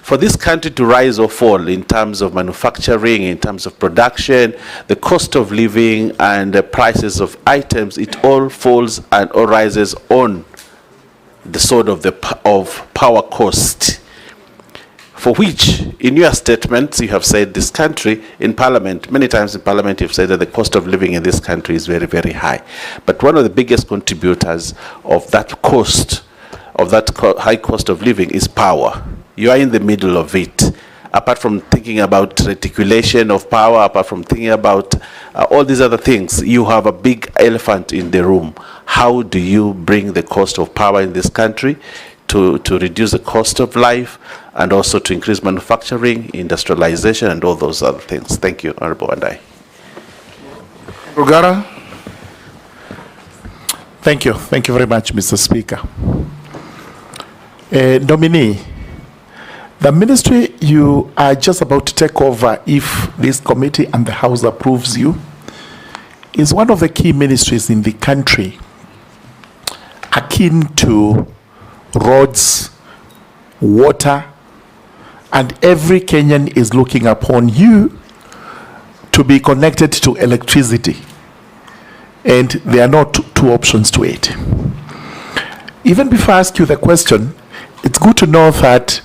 For this country to rise or fall in terms of manufacturing, in terms of production, the cost of living and the prices of items, it all falls and all rises on the sword of power cost. For which, in your statements, you have said this country, in Parliament, many times in Parliament, you've said that the cost of living in this country is very, very high. But one of the biggest contributors of that cost, of that high cost of living, is power. You are in the middle of it. Apart from thinking about reticulation of power, apart from thinking about all these other things, you have a big elephant in the room. How do you bring the cost of power in this country to reduce the cost of life and also to increase manufacturing, industrialization, and all those other things? Thank you, Honorable Wandayi. Rugara. Thank you. Thank you very much, Mr. Speaker. Nominee, the ministry you are just about to take over, if this committee and the House approves you, is one of the key ministries in the country, akin to roads, water, and every Kenyan is looking upon you to be connected to electricity. And there are not two options to it. Even before I ask you the question, it's good to know that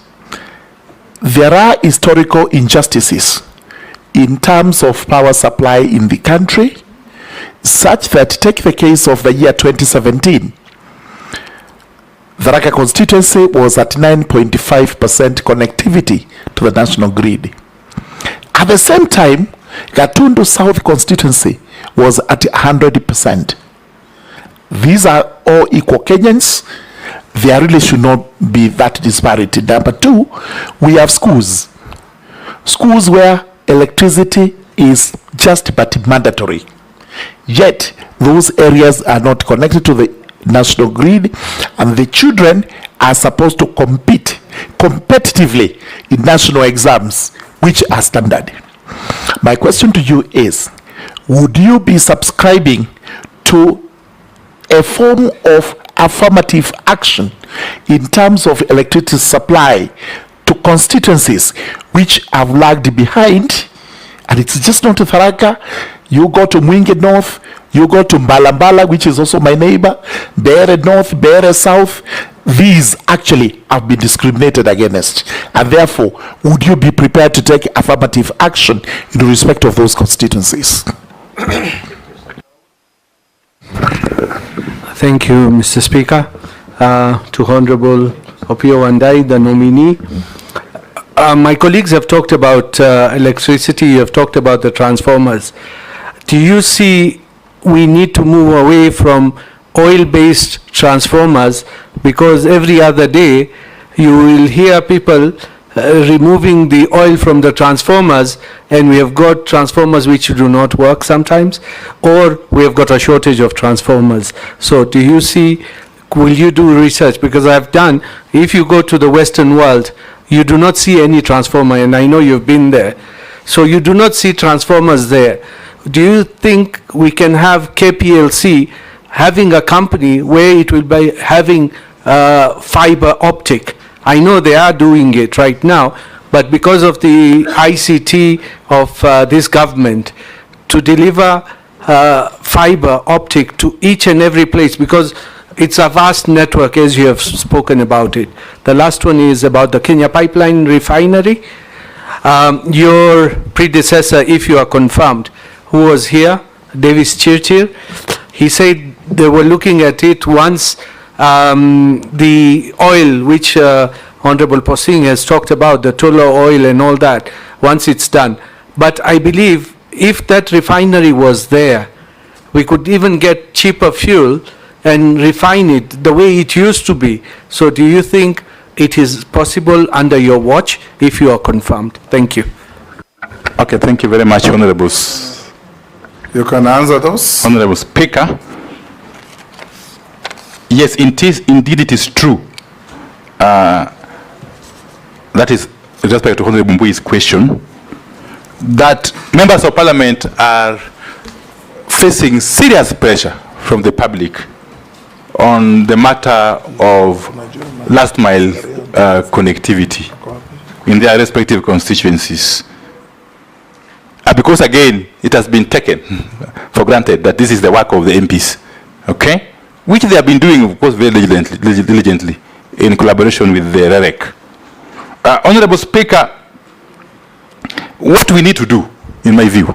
there are historical injustices in terms of power supply in the country, such that, take the case of the year 2017, the Raka constituency was at 9.5% connectivity to the national grid. At the same time, Gatundu South constituency was at 100%. These are all equal Kenyans. There really should not be that disparity. Number two, we have schools. Schools where electricity is just but mandatory. Yet, those areas are not connected to the national grid, and the children are supposed to compete competitively in national exams, which are standard. My question to you is, would you be subscribing to a form of affirmative action in terms of electricity supply to constituencies which have lagged behind? And it's just not to Tharaka. You go to Mwingi North, you go to Mbalambala, which is also my neighbor, Bere North, Bere South. These actually have been discriminated against. And therefore, would you be prepared to take affirmative action in respect of those constituencies? Thank you, Mr. Speaker. To Honorable OPIYO Wandayi, the nominee. My colleagues have talked about electricity, you have talked about the transformers. Do you see we need to move away from oil-based transformers, because every other day you will hear people removing the oil from the transformers, and we have got transformers which do not work sometimes, or we have got a shortage of transformers. So do you see, will you do research? Because I've done, if you go to the Western world, you do not see any transformer, and I know you've been there. So you do not see transformers there. Do you think we can have KPLC having a company where it will be having fiber optic? I know they are doing it right now, but because of the ICT of this government, to deliver fiber optic to each and every place, because it's a vast network, as you have spoken about it. The last one is about the Kenya Pipeline Refinery. Your predecessor, if you are confirmed, who was here, Davis Chirchir, he said they were looking at it once the oil, which Honorable Posing has talked about, the Tolo oil and all that, once it's done. But I believe if that refinery was there, we could even get cheaper fuel and refine it the way it used to be. So do you think it is possible under your watch, if you are confirmed? Thank you. Okay, thank you very much, Honorables. You can answer those. Honorable Speaker. Yes, indeed it is true. That is, with respect to Honorable Mbui's question, that members of parliament are facing serious pressure from the public on the matter of last mile connectivity in their respective constituencies. Because again, it has been taken for granted that this is the work of the MPs, okay? Which they have been doing, of course, very diligently in collaboration with the REREC. Honorable Speaker, what we need to do, in my view,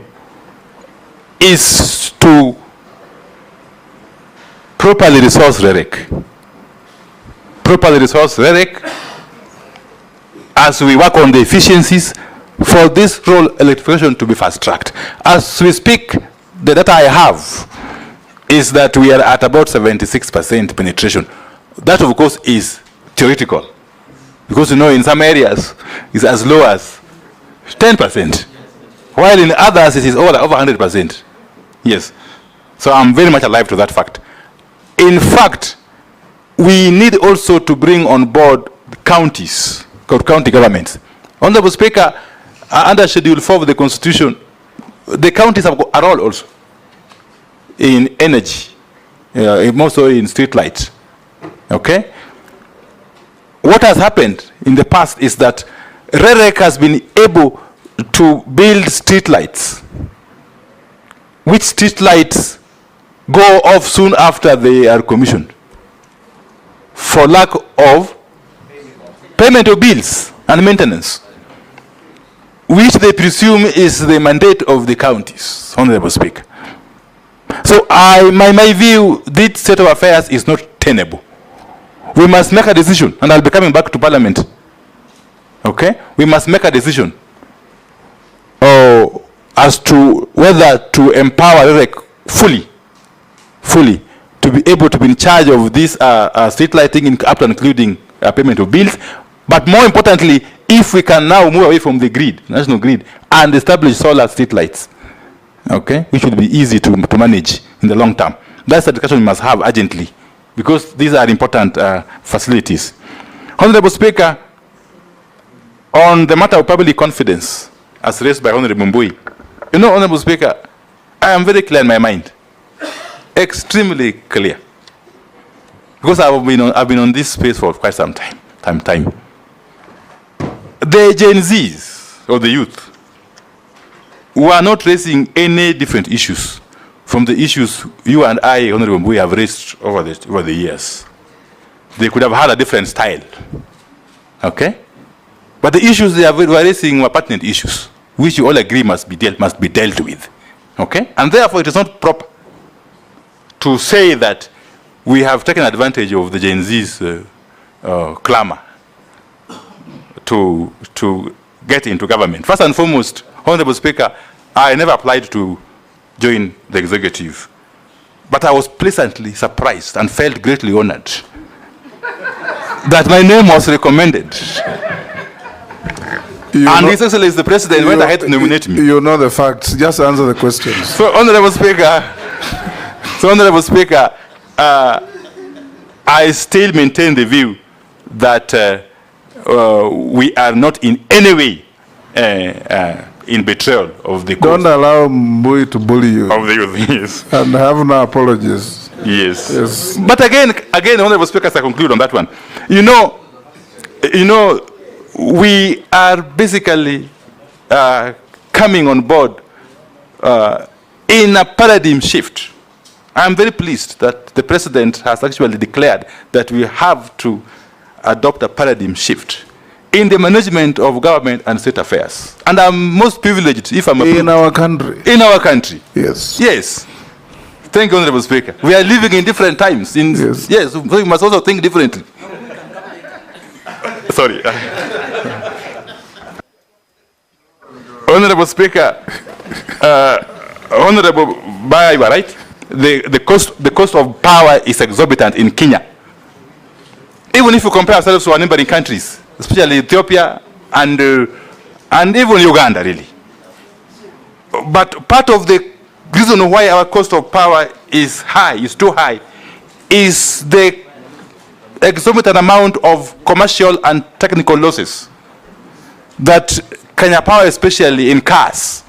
is to properly resource REREC. Properly resource REREC as we work on the efficiencies for this rural electrification to be fast-tracked. As we speak, the data I have is that we are at about 76% penetration. That, of course, is theoretical. Because, you know, in some areas, it's as low as 10%, while in others, it is over 100%. Yes. So I'm very much alive to that fact. In fact, we need also to bring on board counties, county governments. Honorable Speaker, under Schedule 4 of the Constitution, the counties have got a role also in energy, more so in street lights. Okay? What has happened in the past is that REREC has been able to build street lights, which street lights go off soon after they are commissioned for lack of payment of bills and maintenance, which they presume is the mandate of the counties, Honorable Speaker. So my view, this set of affairs is not tenable. We must make a decision, and I'll be coming back to Parliament. Okay? We must make a decision as to whether to empower REREC fully, to be able to be in charge of this street lighting, up to including payment of bills. But more importantly, if we can now move away from the grid, national grid, and establish solar street lights, okay, which will be easy to manage in the long term. That's the discussion we must have urgently, because these are important facilities. Honorable Speaker, on the matter of public confidence, as raised by Honorable Mbui, you know, Honorable Speaker, I am very clear in my mind, extremely clear, because I've been on this space for quite some time. The Gen Zs, or the youth, were not raising any different issues from the issues you and I, Honorable Mbui, have raised over the years. They could have had a different style, okay? But the issues they were raising were pertinent issues, which you all agree must be dealt with, okay? And therefore, it is not proper to say that we have taken advantage of the Gen Z's clamor to get into government. First and foremost, Honorable Speaker, I never applied to join the executive, but I was pleasantly surprised and felt greatly honored that my name was recommended. And His Excellency the President went ahead to nominate me. You know the facts. Just answer the questions. So, Honorable Speaker, I still maintain the view that we are not in any way in betrayal of the cause. Don't allow Mbui to bully you. Of the youth, yes. And have no apologies. Yes. But again, Honorable Speaker, as I conclude on that one, you know, we are basically coming on board in a paradigm shift. I'm very pleased that the President has actually declared that we have to adopt a paradigm shift in the management of government and state affairs. And I'm most privileged if I'm in our country. In our country. Yes. Yes. Thank you, Honorable Speaker. We are living in different times. Yes, so we must also think differently. Sorry. Honorable Speaker, Honorable Baya, you are right. The cost of power is exorbitant in Kenya. Even if you compare ourselves to our neighboring countries, especially Ethiopia and even Uganda, really. But part of the reason why our cost of power is too high, is the exorbitant amount of commercial and technical losses that Kenya Power, especially in cars,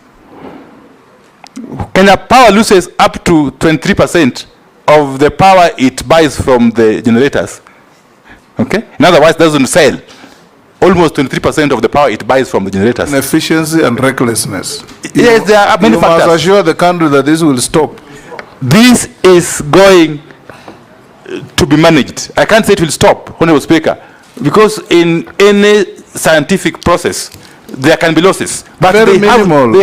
Kenya Power loses up to 23% of the power it buys from the generators. Okay? In other words, it doesn't sell. Almost 23% of the power it buys from the generators. Inefficiency and recklessness. Yes, there are many factors. You must assure the country that this will stop. This is going to be managed. I can't say it will stop, Honorable Speaker, because in any scientific process, there can be losses. But they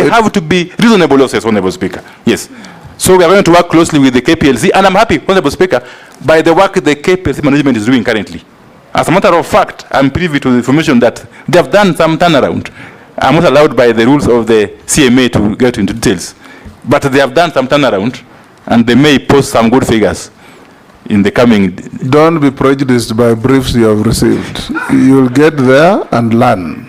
have to be reasonable losses, Honorable Speaker. Yes. So we are going to work closely with the KPLC, and I'm happy, Honorable Speaker, by the work the KPLC management is doing currently. As a matter of fact, I'm privy to the information that they have done some turnaround. I'm not allowed by the rules of the CMA to get into details. But they have done some turnaround, and they may post some good figures in the coming... Don't be prejudiced by briefs you have received. You'll get there and learn.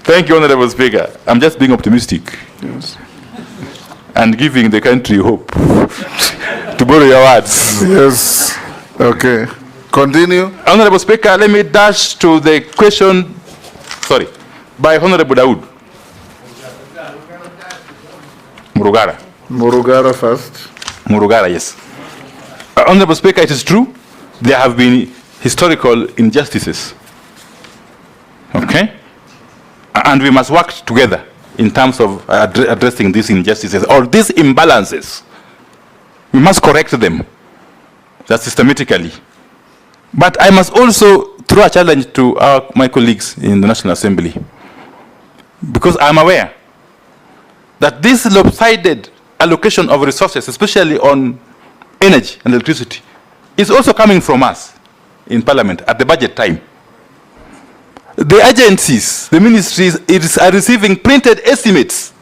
Thank you, Honorable Speaker. I'm just being optimistic. Yes. And giving the country hope. To borrow your words. Yes. Okay. Continue. Honorable Speaker, let me dash to the question, by Honorable Dawood. Murugara. Murugara first. Murugara, yes. Honorable Speaker, it is true, there have been historical injustices. Okay? And we must work together in terms of addressing these injustices or these imbalances. We must correct them. That's systematically. But I must also throw a challenge to my colleagues in the National Assembly, because I'm aware that this lopsided allocation of resources, especially on energy and electricity, is also coming from us in Parliament at the budget time. The agencies, the ministries, are receiving printed estimates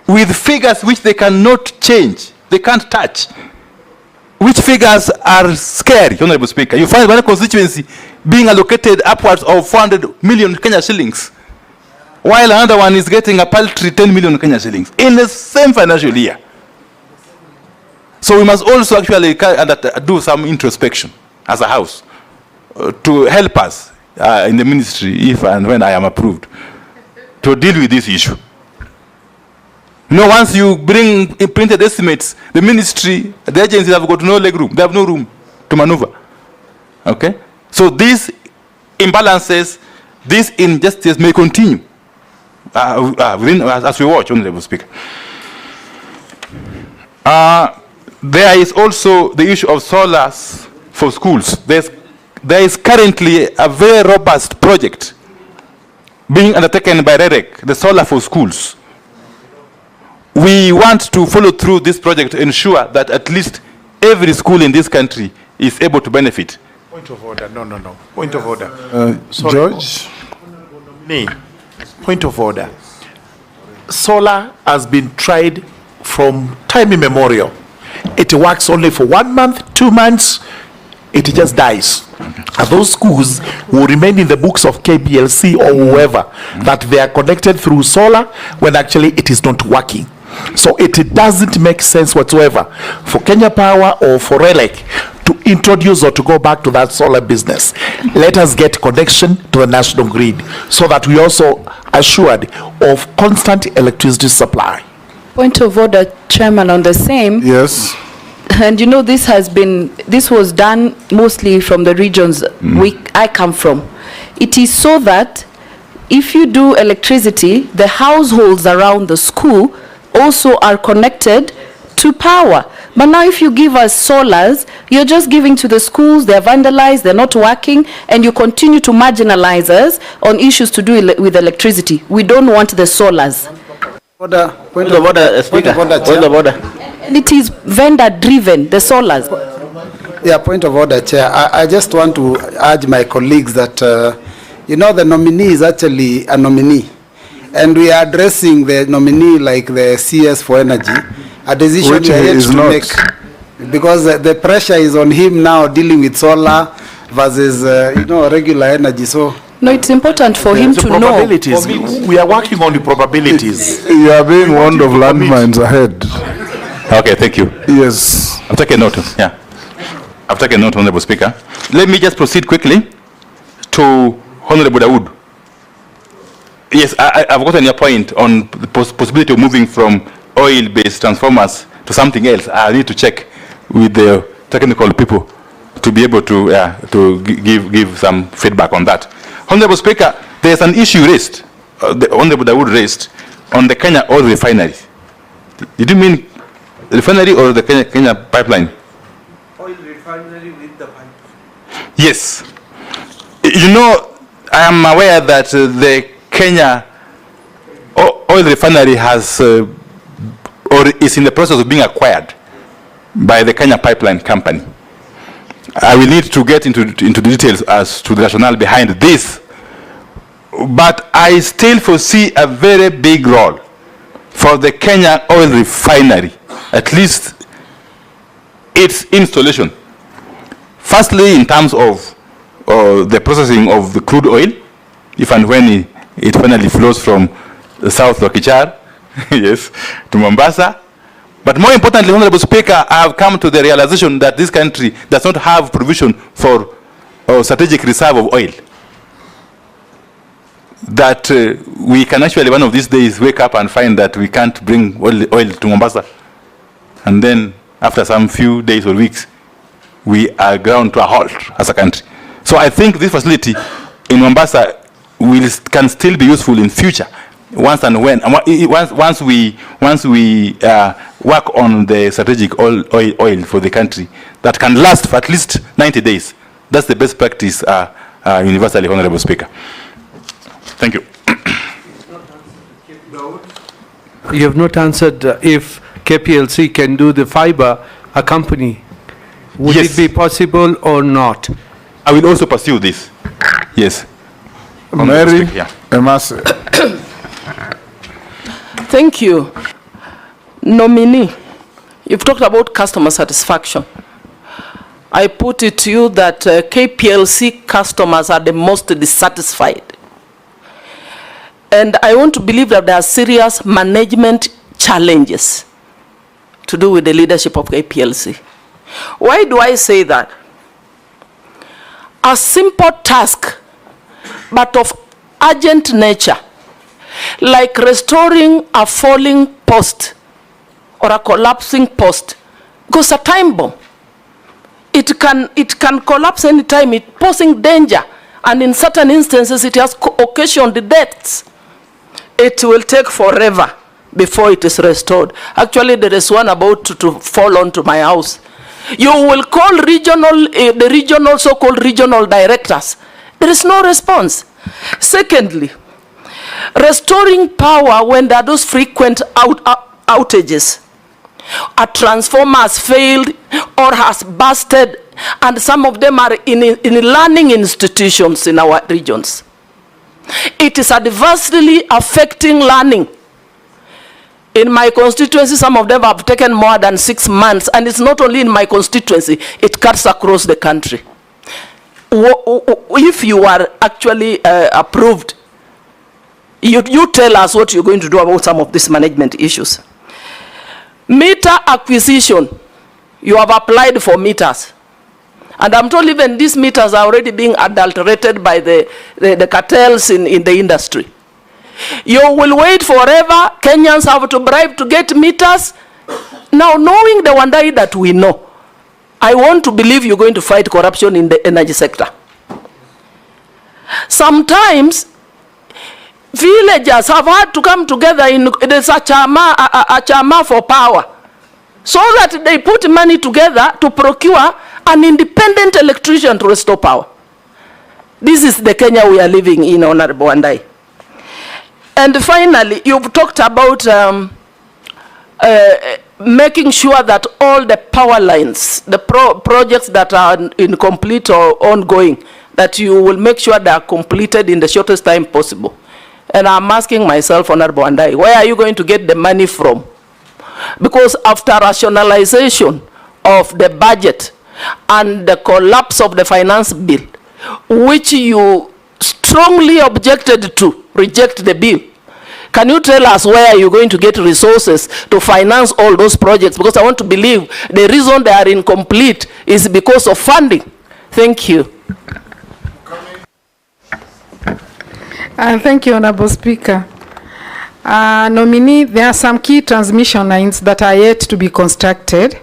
with figures which they cannot change, they can't touch. Which figures are scary, Honorable Speaker. You find one constituency being allocated upwards of 400 million Kenya shillings, while another one is getting a paltry 10 million Kenya shillings in the same financial year. So we must also actually do some introspection as a house to help us in the ministry, if and when I am approved, to deal with this issue. You know, once you bring printed estimates, the ministry, the agencies have got no leg room. They have no room to maneuver. Okay? So these imbalances, these injustices may continue as we watch, Honorable Speaker. There is also the issue of solars for schools. There is currently a very robust project being undertaken by REREC, the solar for schools. We want to follow through this project to ensure that at least every school in this country is able to benefit. Point of order. No. Point of order. George? Point of order. Solar has been tried from time immemorial. It works only for 1 month, 2 months, it just dies. And those schools will remain in the books of KPLC or whoever that they are connected through solar when actually it is not working. So it doesn't make sense whatsoever for Kenya Power or for RELEC to introduce or to go back to that solar business. Let us get connection to the national grid so that we also assured of constant electricity supply. Point of order, Chairman, on the same. Yes. And you know, this was done mostly from the regions I come from. It is so that if you do electricity, the households around the school also are connected to power. But now if you give us solars, you're just giving to the schools, they're vandalized, they're not working, and you continue to marginalize us on issues to do with electricity. We don't want the solars. Point of order, Speaker. Point of order. And it is vendor driven, the solars. Yeah, point of order, Chair. I just want to urge my colleagues that, you know, the nominee is actually a nominee. And we are addressing the nominee like the CS for energy, a decision which we are yet to not make. Because the pressure is on him now dealing with solar versus, you know, regular energy. So. No, it's important for him to know. We are working on the probabilities. You are being warned of landmines ahead. Okay, thank you. Yes. I've taken note. Yeah. I've taken note, Honorable Speaker. Let me just proceed quickly to Honorable Dawood. Yes, I've gotten your point on the possibility of moving from oil-based transformers to something else. I need to check with the technical people to be able to give some feedback on that. Honorable Speaker, there's an issue raised, the Honorable Dawood raised, on the Kenya oil refinery. Did you mean refinery or the Kenya pipeline? Oil refinery with the pipeline. Yes. You know, I am aware that the Kenya oil refinery has or is in the process of being acquired by the Kenya Pipeline Company. I will need to get into the details as to the rationale behind this, but I still foresee a very big role for the Kenya oil refinery, at least its installation. Firstly, in terms of the processing of the crude oil, if and when it finally flows from the South Lokichar, yes, to Mombasa. But more importantly, Honorable Speaker, I have come to the realization that this country does not have provision for a strategic reserve of oil. That we can actually one of these days wake up and find that we can't bring oil to Mombasa. And then after some few days or weeks, we are ground to a halt as a country. So I think this facility in Mombasa can still be useful in future. Once we work on the strategic oil for the country that can last for at least 90 days. That's the best practice universally, Honorable Speaker. Thank you. You have not answered if KPLC can do the fiber accompany. Would it be possible or not? I will also pursue this. Yes. Mary, yeah. Thank you. Nominee, you've talked about customer satisfaction. I put it to you that KPLC customers are the most dissatisfied. And I want to believe that there are serious management challenges to do with the leadership of KPLC. Why do I say that? A simple task, but of urgent nature, like restoring a falling post or a collapsing post, goes a time bomb. It can collapse any time, it posing danger, and in certain instances it has occasioned deaths. It will take forever before it is restored. Actually, there is one about to fall onto my house. You will call the so-called regional directors. There is no response. Secondly, restoring power when there are those frequent outages. A transformer has failed or has busted, and some of them are in learning institutions in our regions. It is adversely affecting learning. In my constituency, some of them have taken more than 6 months, and it's not only in my constituency, it cuts across the country. If you are actually approved, you tell us what you're going to do about some of these management issues. Meter acquisition, you have applied for meters. And I'm told even these meters are already being adulterated by the cartels in the industry. You will wait forever. Kenyans have to bribe to get meters. Now, knowing the Wandayyi that we know, I want to believe you're going to fight corruption in the energy sector. Sometimes, villagers have had to come together in there's a chama for power, so that they put money together to procure an independent electrician to restore power. This is the Kenya we are living in, Honorable Wandayyi. And finally, you've talked about making sure that all the power lines, the projects that are incomplete or ongoing, that you will make sure they are completed in the shortest time possible. And I'm asking myself, Honorable Wandayyi, where are you going to get the money from? Because after rationalization of the budget and the collapse of the finance bill, which you strongly objected to, reject the bill, can you tell us where you're going to get resources to finance all those projects? Because I want to believe the reason they are incomplete is because of funding. Thank you. Thank you, Honorable Speaker. Nominee, there are some key transmission lines that are yet to be constructed.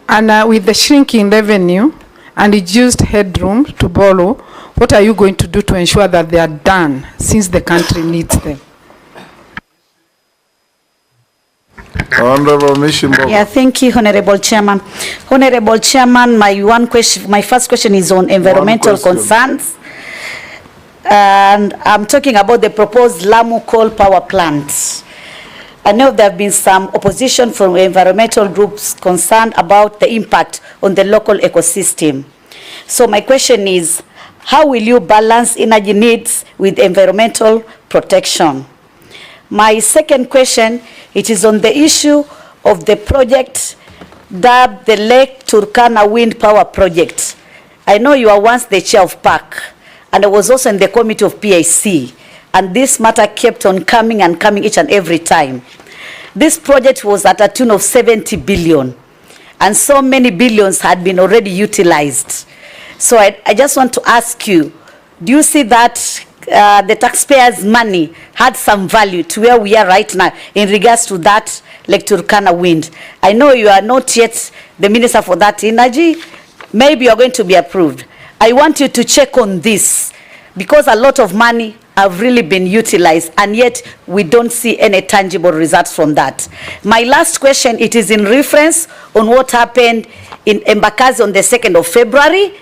And with the shrinking revenue and reduced headroom to borrow, what are you going to do to ensure that they are done since the country needs them? Honorable Mishimbo. Yeah, thank you, Honorable Chairman. Honorable Chairman, my first question is on environmental concerns. And I'm talking about the proposed Lamu coal power plant. I know there have been some opposition from environmental groups concerned about the impact on the local ecosystem. So my question is, how will you balance energy needs with environmental protection? My second question, it is on the issue of the project dubbed the Lake Turkana Wind Power Project. I know you were once the chair of PAC, and I was also in the committee of PIC, and this matter kept on coming and coming each and every time. This project was at a tune of 70 billion, and so many billions had been already utilized. So I just want to ask you, do you see that the taxpayers' money had some value to where we are right now in regards to that Lake Turkana wind? I know you are not yet the Minister for that energy. Maybe you are going to be approved. I want you to check on this, because a lot of money have really been utilized, and yet we don't see any tangible results from that. My last question, it is in reference on what happened in Embakasi on the 2nd of February,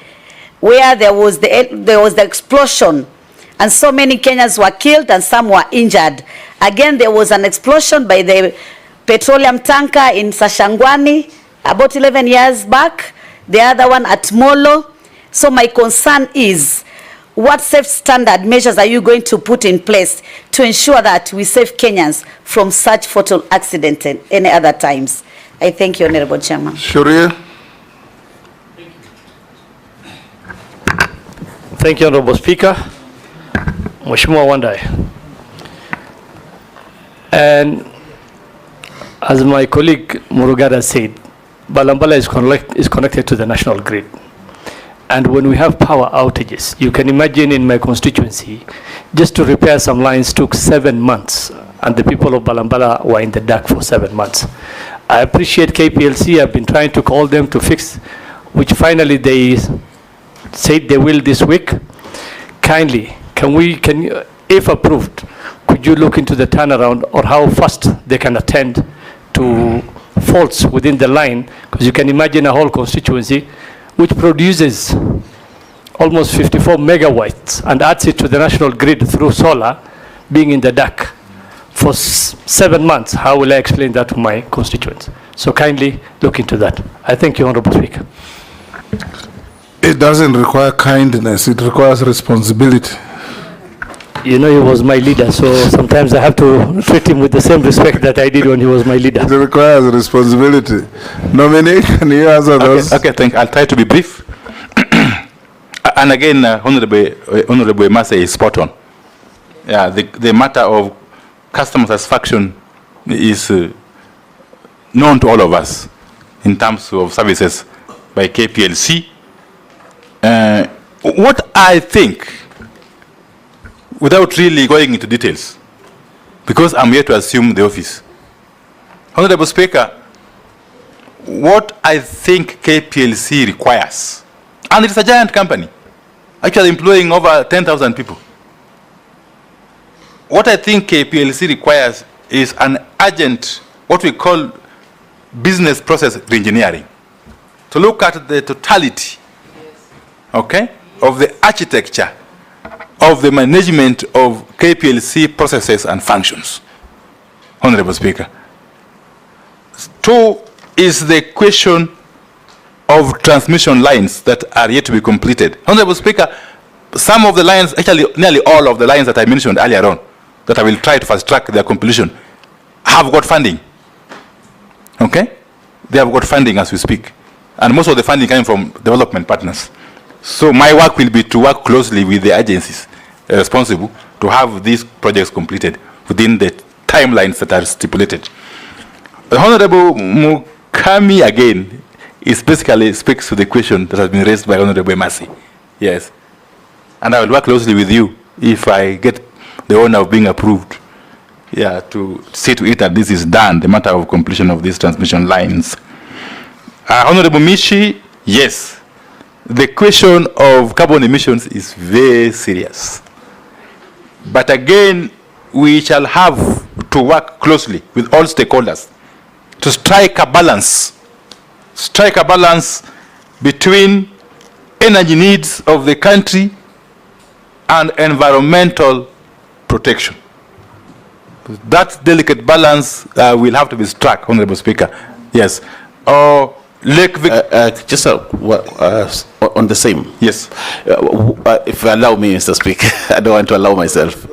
where there was the explosion, and so many Kenyans were killed and some were injured. Again, there was an explosion by the petroleum tanker in Sashangwani about 11 years back, the other one at Molo. So my concern is, what safe standard measures are you going to put in place to ensure that we save Kenyans from such fatal accidents and any other times? I thank you, Honorable Chairman. Sharia. Thank you, Honorable Speaker. Mheshimiwa Wandayi. And as my colleague Murugada said, Balambala is connected to the national grid. And when we have power outages, you can imagine in my constituency, just to repair some lines took 7 months, and the people of Balambala were in the dark for 7 months. I appreciate KPLC. I've been trying to call them to fix, which finally they said they will this week. Kindly, can you, if approved, could you look into the turnaround or how fast they can attend to faults within the line? Because you can imagine a whole constituency which produces almost 54 megawatts and adds it to the national grid through solar, being in the dark for 7 months. How will I explain that to my constituents? So kindly look into that. I thank you, Honorable Speaker. It doesn't require kindness, it requires responsibility. You know, he was my leader, so sometimes I have to treat him with the same respect that I did when he was my leader. It requires responsibility. Nominee, can you answer those? Okay, thank you. I'll try to be brief. And again, Honorable Massey is spot on. Yeah, the matter of customer satisfaction is known to all of us in terms of services by KPLC. What I think, without really going into details, because I'm here to assume the office. Honorable Speaker, what I think KPLC requires, and it's a giant company, actually employing over 10,000 people. What I think KPLC requires is an urgent, what we call business process reengineering, to look at the totality, okay, of the architecture of the management of KPLC processes and functions. Honorable Speaker. 2 is the question of transmission lines that are yet to be completed. Honorable Speaker, some of the lines, actually nearly all of the lines that I mentioned earlier on, that I will try to fast track their completion, have got funding. Okay? They have got funding as we speak. And most of the funding coming from development partners. So my work will be to work closely with the agencies responsible to have these projects completed within the timelines that are stipulated. The Honorable Mukami again is basically speaks to the question that has been raised by Honorable Massey. Yes. And I will work closely with you if I get the honor of being approved. Yeah, to see to it that this is done, the matter of completion of these transmission lines. Honorable Mishi, yes. The question of carbon emissions is very serious. But again, we shall have to work closely with all stakeholders to strike a balance between energy needs of the country and environmental protection. That delicate balance will have to be struck, Honorable Speaker. Yes. Just on the same. Yes. If you allow me, Mr. Speaker, I don't want to allow myself.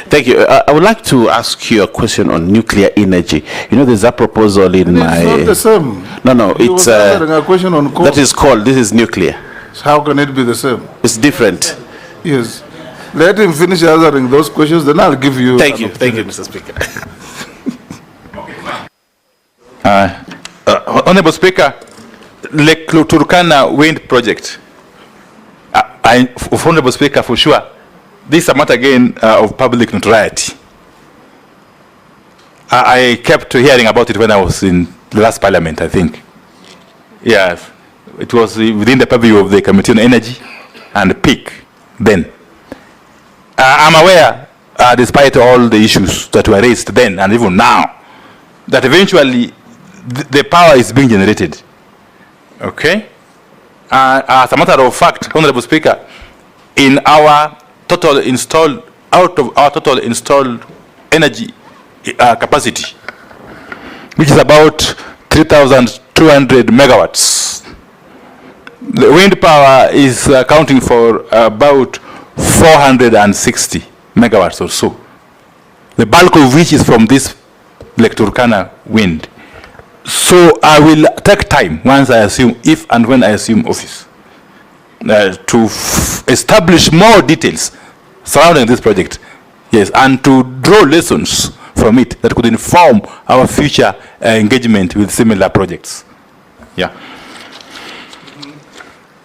Thank you. I would like to ask you a question on nuclear energy. You know, there's a proposal in my... It's not the same. No, He it's... was answering a question on coal. That is called, this is nuclear. How can it be the same? It's different. Yes. Let him finish answering those questions, then I'll give you... Thank you, Mr. Speaker. Honorable Speaker, Lake Turkana wind project. Honorable Speaker, for sure, this is a matter again of public notoriety. I kept hearing about it when I was in the last parliament, I think. Yeah, it was within the purview of the Committee on Energy and PIC then. I'm aware, despite all the issues that were raised then and even now, that eventually the power is being generated. Okay? As a matter of fact, Honorable Speaker, in our total installed, out of our total installed energy capacity, which is about 3,200 megawatts, the wind power is accounting for about 460 megawatts or so. The bulk of which is from this Lake Turkana wind. So I will take time once I assume, if and when I assume office, to establish more details surrounding this project, yes, and to draw lessons from it that could inform our future engagement with similar projects. Yeah.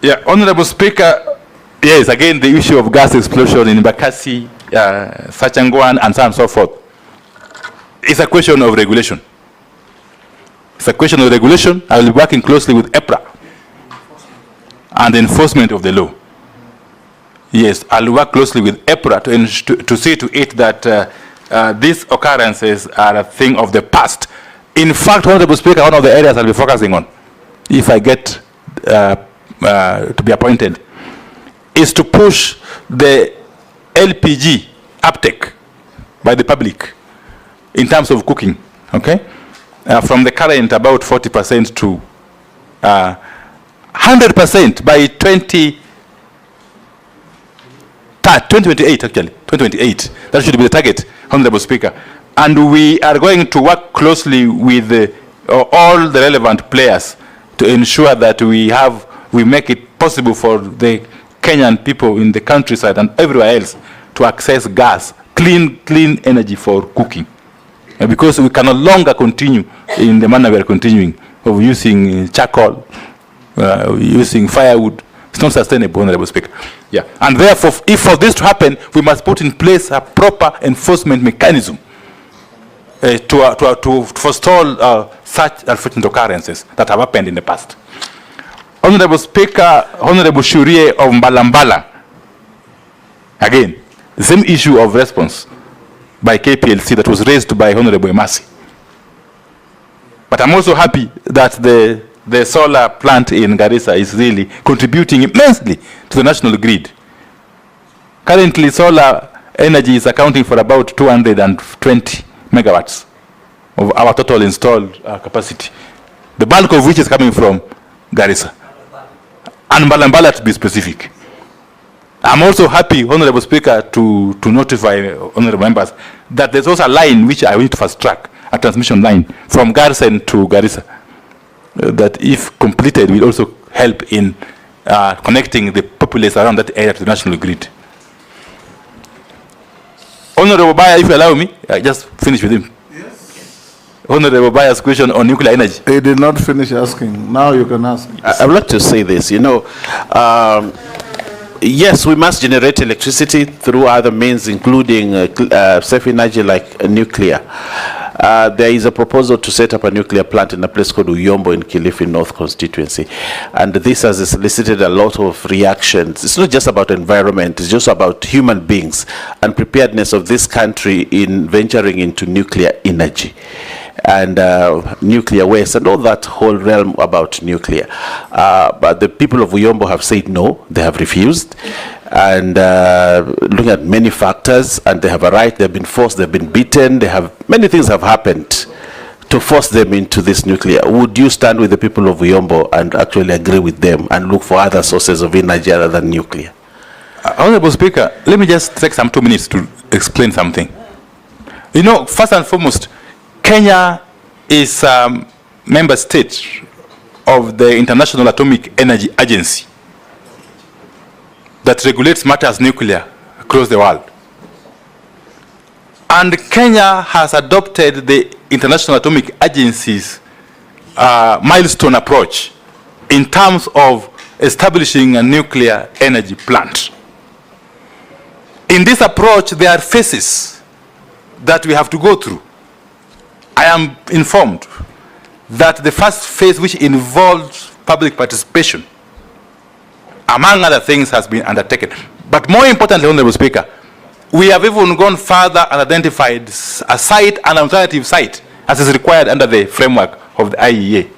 Yeah, Honorable Speaker, yes, again, the issue of gas explosion in Bakassi, Sachangwan, and so on and so forth, is a question of regulation. It's a question of regulation. I will be working closely with EPRA and enforcement of the law. Yes, I'll work closely with EPRA to see to it that these occurrences are a thing of the past. In fact, Honorable Speaker, one of the areas I'll be focusing on, if I get to be appointed, is to push the LPG uptake by the public in terms of cooking, okay? From the current about 40% to 100% by 2028, actually, 2028. That should be the target, Honorable Speaker. And we are going to work closely with all the relevant players to ensure that we make it possible for the Kenyan people in the countryside and everywhere else to access gas, clean energy for cooking. Because we can no longer continue in the manner we are continuing of using charcoal, using firewood. It's not sustainable, Honorable Speaker. Yeah. And therefore, if for this to happen, we must put in place a proper enforcement mechanism to forestall such unfortunate occurrences that have happened in the past. Honorable Speaker, Honorable Shurie of Mbalambala, again, the same issue of response by KPLC that was raised by Honorable Emasi. But I'm also happy that the solar plant in Garissa is really contributing immensely to the national grid. Currently, solar energy is accounting for about 220 megawatts of our total installed capacity, the bulk of which is coming from Garissa. And Mbalambala, to be specific. I'm also happy, Honorable Speaker, to notify honorable members that there's also a line which I want to fast track, a transmission line from Garsen to Garissa, that if completed will also help in connecting the populace around that area to the national grid. Honorable Baya, if you allow me, I just finish with him. Yes. Honorable Baya's question on nuclear energy. He did not finish asking. Now you can ask. I would like to say this, yes, we must generate electricity through other means, including safe energy like nuclear. There is a proposal to set up a nuclear plant in a place called Uyombo in Kilifi North constituency. And this has elicited a lot of reactions. It's not just about environment, it's just about human beings and preparedness of this country in venturing into nuclear energy and nuclear waste and all that whole realm about nuclear. But the people of Uyombo have said no, they have refused. And looking at many factors, and they have a right, they've been forced, they've been beaten, many things have happened to force them into this nuclear. Would you stand with the people of Uyombo and actually agree with them and look for other sources of energy other than nuclear? Honorable Speaker, let me just take some 2 minutes to explain something. You know, first and foremost, Kenya is a member state of the International Atomic Energy Agency that regulates matters nuclear across the world. And Kenya has adopted the International Atomic Agency's milestone approach in terms of establishing a nuclear energy plant. In this approach, there are phases that we have to go through. I am informed that the first phase, which involves public participation, among other things, has been undertaken. But more importantly, Honorable Speaker, we have even gone further and identified a site, an alternative site, as is required under the framework of the IEA.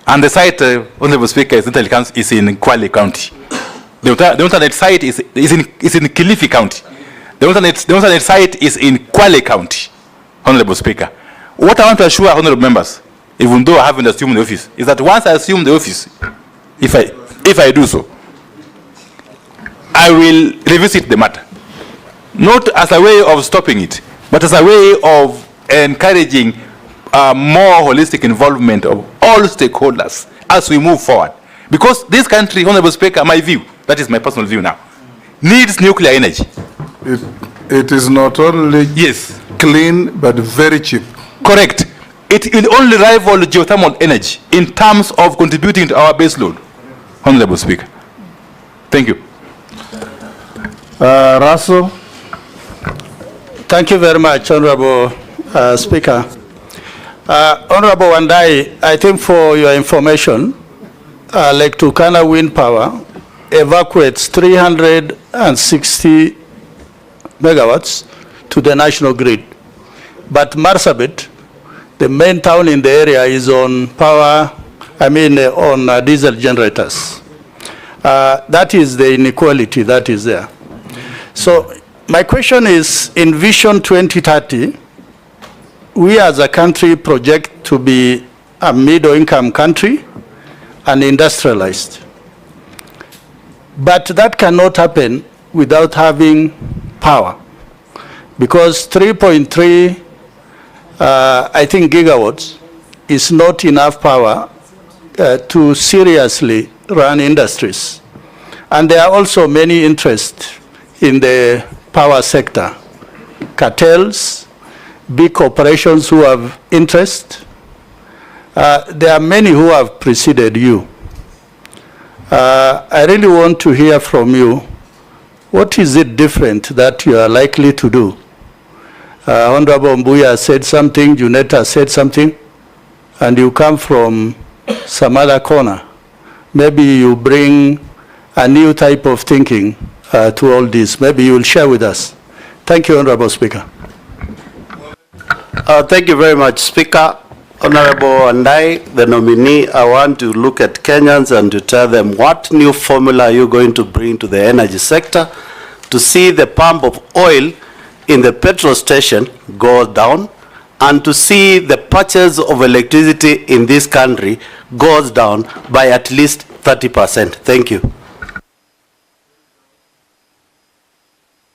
And the site, Honorable Speaker, is in Kwale County. The alternate site is in Kilifi County. The alternate site is in Kwale County, Honorable Speaker. What I want to assure honorable members, even though I haven't assumed the office, is that once I assume the office, if I do so, I will revisit the matter. Not as a way of stopping it, but as a way of encouraging more holistic involvement of all stakeholders as we move forward. Because this country, Honorable Speaker, my view, that is my personal view now, needs nuclear energy. It is not only clean, but very cheap. Correct. It will only rival geothermal energy in terms of contributing to our base load, Honorable Speaker. Thank you. Russell. Thank you very much, Honorable Speaker. Honorable Wandayi, I think for your information, Lake Turkana Wind Power evacuates 360 megawatts to the national grid. But Marsabit, the main town in the area, is on on diesel generators. That is the inequality that is there. So my question is, in Vision 2030, we as a country project to be a middle-income country and industrialized. But that cannot happen without having power, because 3.3 I think gigawatts is not enough power to seriously run industries. And there are also many interests in the power sector, cartels, big corporations who have interest. There are many who have preceded you. I really want to hear from you, what is it different that you are likely to do? Honorable Mbuya said something, Juneta said something, and you come from some other corner. Maybe you bring a new type of thinking to all this. Maybe you will share with us. Thank you, Honorable Speaker. Thank you very much, Speaker. Honorable Wandayi, the nominee, I want to look at Kenyans and to tell them what new formula are you going to bring to the energy sector to see the pump of oil in the petrol station go down, and to see the purchase of electricity in this country goes down by at least 30%. Thank you.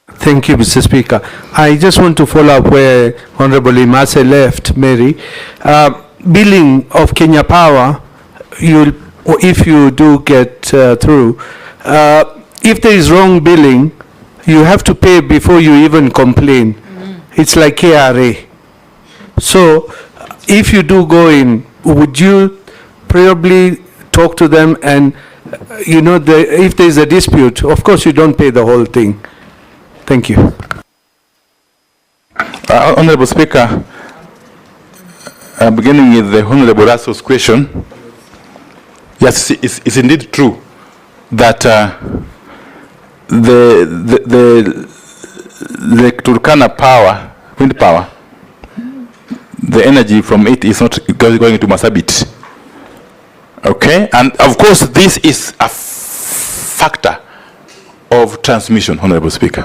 Thank you, Mr. Speaker. I just want to follow up where Honorable Imase left, Mary. Billing of Kenya Power, if you do get through, if there is wrong billing, you have to pay before you even complain. It's like KRA. So if you do go in, would you probably talk to them and, if there is a dispute, of course you don't pay the whole thing. Thank you. Honorable Speaker, beginning with the Honorable Rasso's question. Yes, it's indeed true that the Turkana power, wind power, the energy from it is not going to Marsabit. Okay, and of course this is a factor of transmission, Honorable Speaker,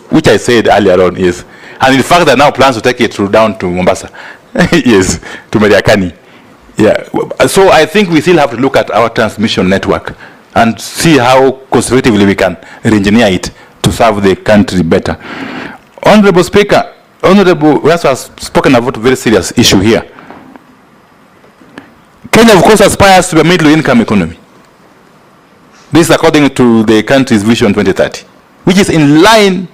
which I said earlier on is, and in fact there are now plans to take it down to Mombasa, yes, to Mariakani. Yeah, so I think we still have to look at our transmission network and see how conservatively we can re-engineer it to serve the country better. Honorable Speaker, Honorable Rasso has spoken about a very serious issue here. Kenya, of course, aspires to be a middle-income economy. This is according to the country's Vision 2030, which is in line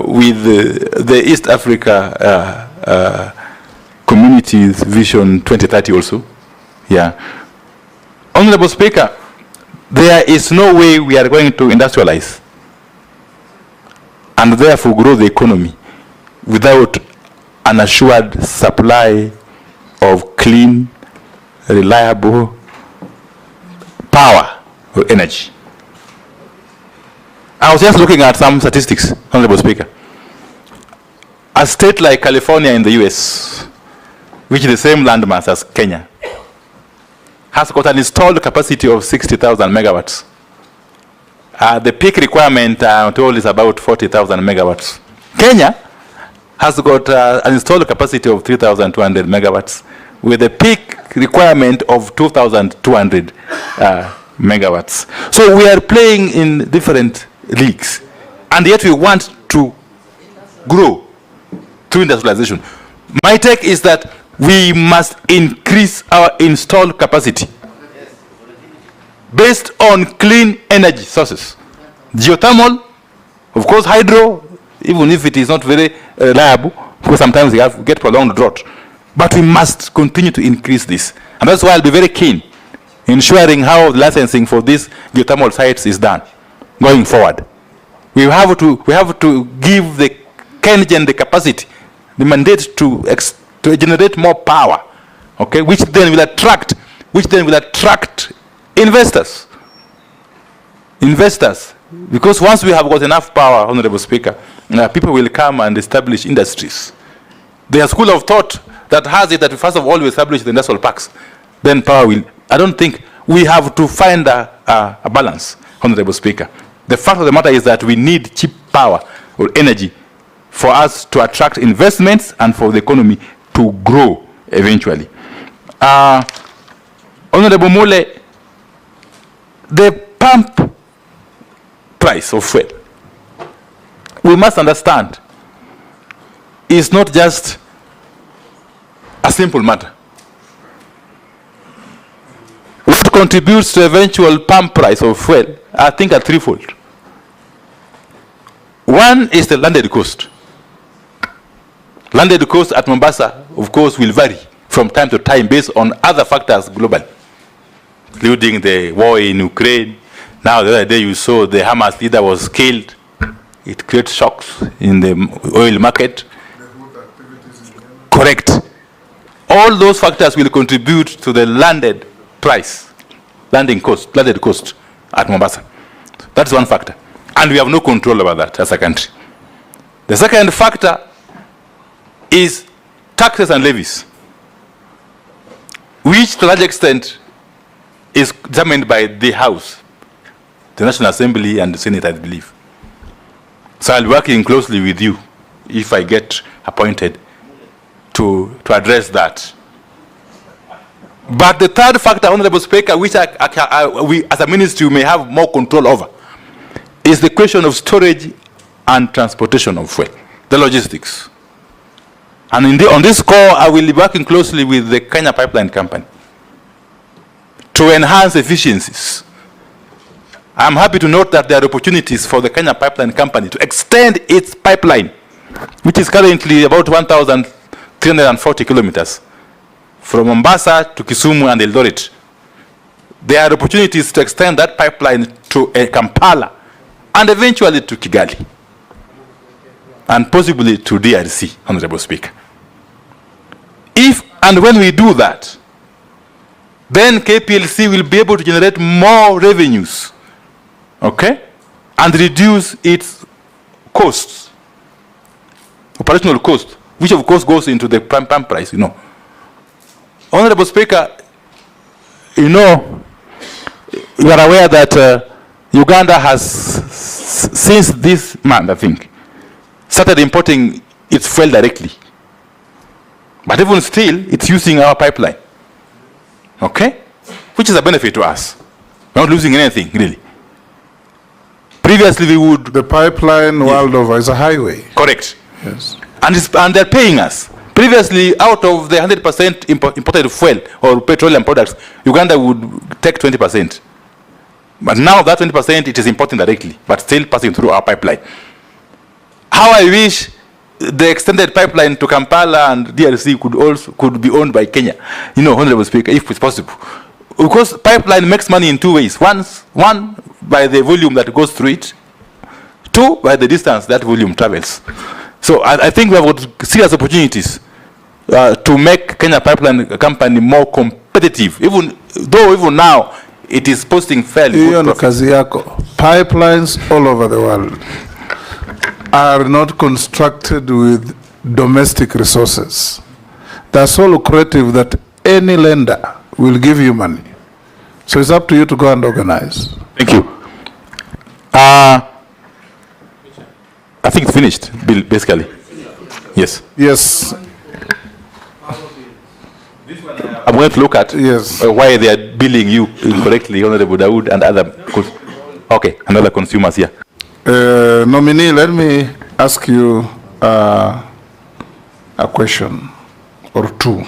with the East Africa Community's Vision 2030 also. Yeah. Honorable Speaker, there is no way we are going to industrialize and therefore grow the economy without an assured supply of clean, reliable power or energy. I was just looking at some statistics, Honorable Speaker. A state like California in the US, which is the same landmass as Kenya, has got an installed capacity of 60,000 megawatts. The peak requirement, I'm told, is about 40,000 megawatts. Kenya has got an installed capacity of 3,200 megawatts, with a peak requirement of 2,200 megawatts. So we are playing in different leagues, and yet we want to grow through industrialization. My take is that we must increase our installed capacity based on clean energy sources. Geothermal, of course hydro, even if it is not very reliable, because sometimes we get prolonged drought. But we must continue to increase this. And that's why I'll be very keen ensuring how the licensing for these geothermal sites is done going forward. We have to give the Kenyan the capacity, the mandate to generate more power, okay, which then will attract investors. Because once we have got enough power, Honorable Speaker, people will come and establish industries. There's a school of thought that has it that first of all we establish the industrial parks, then power will. I don't think we have to find a balance, Honorable Speaker. The fact of the matter is that we need cheap power or energy for us to attract investments and for the economy to grow eventually. Honorable Mule, the pump price of fuel, we must understand, is not just a simple matter. What contributes to eventual pump price of fuel, I think, are threefold. One is the landed cost. Landed cost at Mombasa, of course, will vary from time to time based on other factors globally, including the war in Ukraine. Now, the other day you saw the Hamas leader was killed. It creates shocks in the oil market. Correct. All those factors will contribute to the landed price, landed cost at Mombasa. That's one factor. And we have no control over that as a country. The second factor is taxes and levies, which to a large extent is determined by the House, the National Assembly and the Senate, I believe. So I'll be working closely with you if I get appointed to address that. But the third factor, Honorable Speaker, which we as a ministry may have more control over, is the question of storage and transportation of fuel, the logistics. And on this score, I will be working closely with the Kenya Pipeline Company to enhance efficiencies. I'm happy to note that there are opportunities for the Kenya Pipeline Company to extend its pipeline, which is currently about 1,340 kilometers, from Mombasa to Kisumu and Eldoret. There are opportunities to extend that pipeline to Kampala and eventually to Kigali, and possibly to DRC, Honorable Speaker. If And when we do that, then KPLC will be able to generate more revenues, okay, and reduce its costs, operational cost, which of course goes into the pump price, you know. Honorable Speaker, you know, you are aware that Uganda has, since this month, I think, started importing its fuel directly. But even still, it's using our pipeline, okay? Which is a benefit to us. We're not losing anything, really. Previously, we would... The pipeline world over is a highway. Correct. Yes. And they're paying us. Previously, out of the 100% imported fuel or petroleum products, Uganda would take 20%. But now that 20%, it is importing directly, but still passing through our pipeline. How I wish the extended pipeline to Kampala and DRC could be owned by Kenya, you know, Honorable Speaker, if it's possible. Because pipeline makes money in two ways. One, by the volume that goes through it. Two, by the distance that volume travels. So I think we have got serious opportunities to make Kenya Pipeline Company more competitive, even now it is posting fairly good profit. Kazi yako. Pipelines all over the world are not constructed with domestic resources. They're so lucrative that any lender will give you money. So it's up to you to go and organize. Thank you. I think it's finished, basically. Yes. Yes. I'm going to look at why they are billing you incorrectly, Honorable Dawood and other. Okay, another consumers here. Nominee, let me ask you a question or two.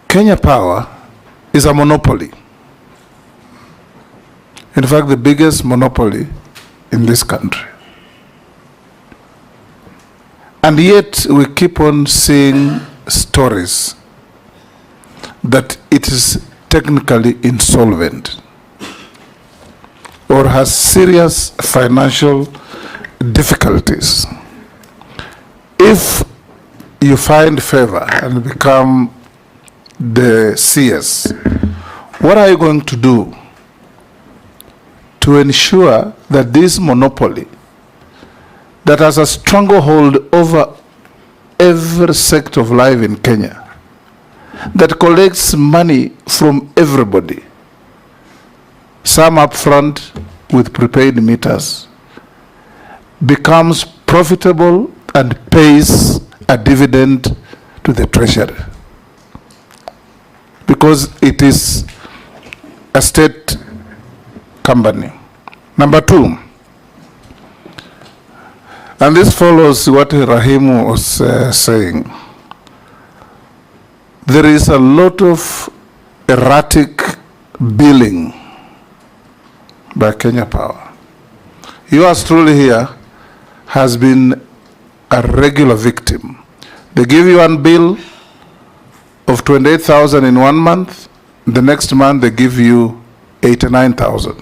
Kenya Power is a monopoly. In fact, the biggest monopoly in this country. And yet we keep on seeing stories that it is technically insolvent or has serious financial difficulties. If you find favor and become the CS, what are you going to do to ensure that this monopoly that has a stranglehold over every sector of life in Kenya, that collects money from everybody, some up front with prepaid meters, becomes profitable and pays a dividend to the treasury? Because it is a state company. Number two, and this follows what Rahimu was saying. There is a lot of erratic billing by Kenya Power. Yours truly here has been a regular victim. They give you one bill of 28,000 in 1 month, the next month they give you 89,000.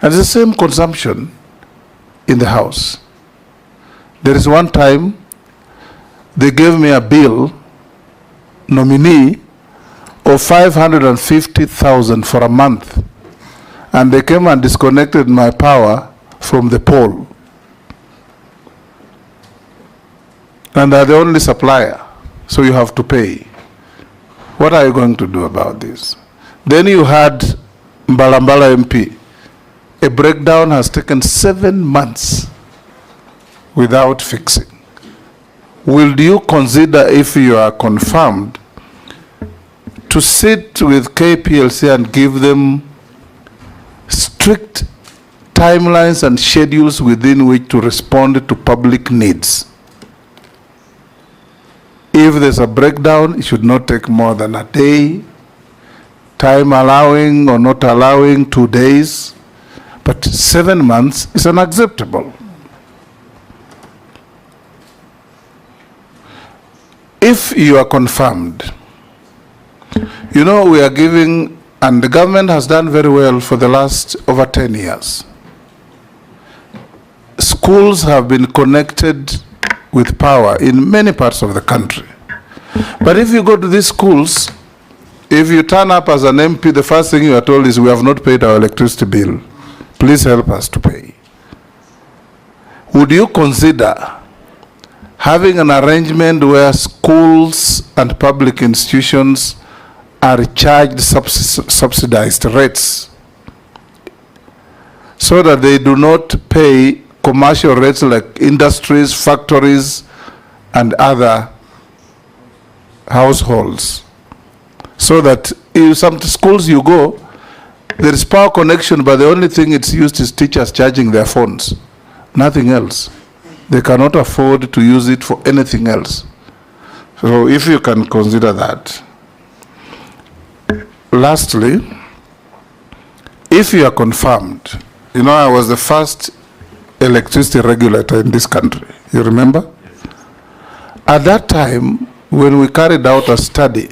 And it's the same consumption in the house. There is one time they gave me a bill, Nominee, of 550,000 for a month. And they came and disconnected my power from the pole. And they're the only supplier, so you have to pay. What are you going to do about this? Then you had Mbalambala MP. A breakdown has taken 7 months without fixing. Will you consider, if you are confirmed, to sit with KPLC and give them strict timelines and schedules within which to respond to public needs? If there's a breakdown, it should not take more than a day, time allowing or not allowing 2 days, but 7 months is unacceptable. If you are confirmed, you know we are giving, and the government has done very well for the last over 10 years. Schools have been connected with power in many parts of the country. But if you go to these schools, if you turn up as an MP, the first thing you are told is, we have not paid our electricity bill. Please help us to pay. Would you consider having an arrangement where schools and public institutions are charged subsidized rates, so that they do not pay commercial rates like industries, factories, and other households? So that in some schools you go, there is power connection, but the only thing it's used is teachers charging their phones, nothing else. They cannot afford to use it for anything else. So if you can consider that. Lastly, if you are confirmed, you know, I was the first electricity regulator in this country, you remember? At that time, when we carried out a study,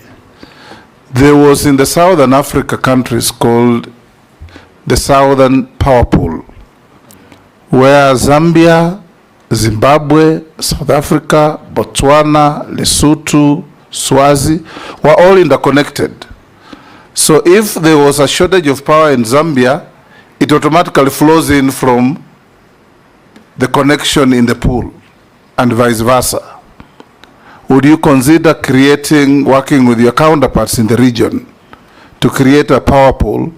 there was in the Southern Africa countries called the Southern Power Pool, where Zambia, Zimbabwe, South Africa, Botswana, Lesotho, Swazi were all interconnected. So if there was a shortage of power in Zambia, it automatically flows in from the connection in the pool and vice versa. Would you consider working with your counterparts in the region to create a power pool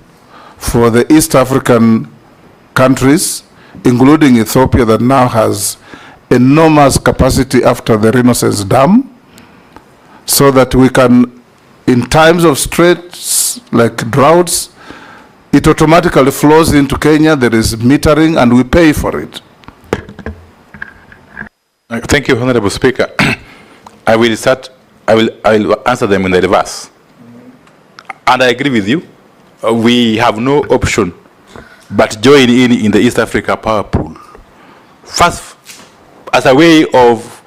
for the East African countries, including Ethiopia that now has enormous capacity after the Renaissance Dam, so that we can, in times of straits like droughts, it automatically flows into Kenya, there is metering, and we pay for it? Thank you, Honorable Speaker. I will answer them in the reverse. And I agree with you. We have no option but join in the East Africa Power Pool. First, as a way of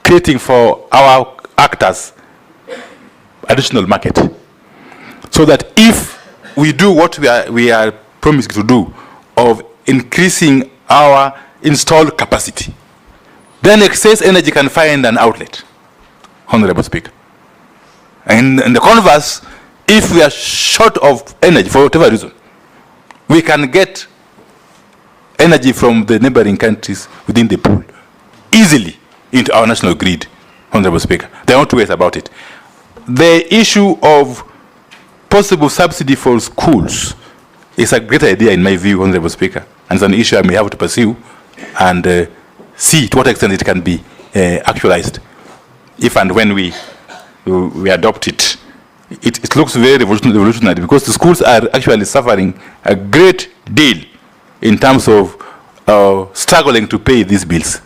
creating for our actors additional market, so that if we do what we are promising to do of increasing our installed capacity, then excess energy can find an outlet, Honorable Speaker. And in the converse, if we are short of energy for whatever reason, we can get energy from the neighboring countries within the pool easily into our national grid, Honorable Speaker. There are no two ways about it. The issue of possible subsidy for schools is a great idea in my view, Honorable Speaker, and it's an issue I may have to pursue and see to what extent it can be actualized. If and when we adopt it, it looks very revolutionary, because the schools are actually suffering a great deal in terms of struggling to pay these bills.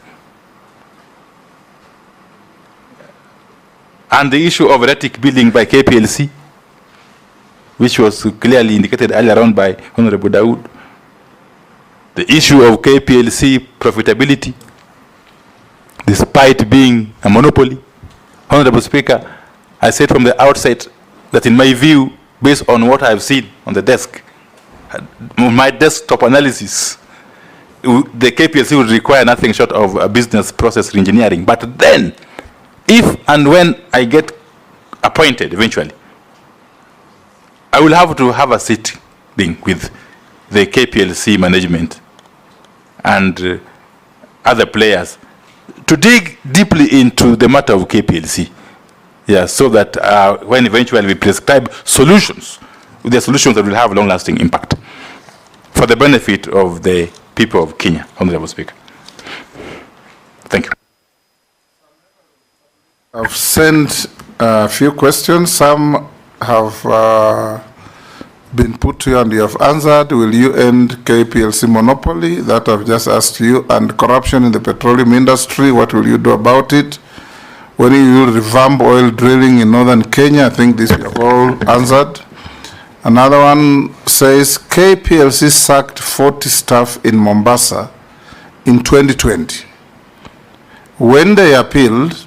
And the issue of erratic billing by KPLC, which was clearly indicated earlier on by Honorable Dawood. The issue of KPLC profitability, despite being a monopoly. Honorable Speaker, I said from the outset that in my view, based on what I've seen on the desk, my desktop analysis, the KPLC would require nothing short of a business process engineering. But then, if and when I get appointed eventually, I will have to have a sitting with the KPLC management and other players to dig deeply into the matter of KPLC. Yeah, so that when eventually we prescribe solutions, the solutions that will have long-lasting impact for the benefit of the people of Kenya, Honorable Speaker. Thank you. I've sent a few questions. Some have been put to you and you have answered. Will you end KPLC monopoly? That I've just asked you. And corruption in the petroleum industry, what will you do about it? When you will revamp oil drilling in northern Kenya? I think this we have all answered. Another one says KPLC sacked 40 staff in Mombasa in 2020. When they appealed,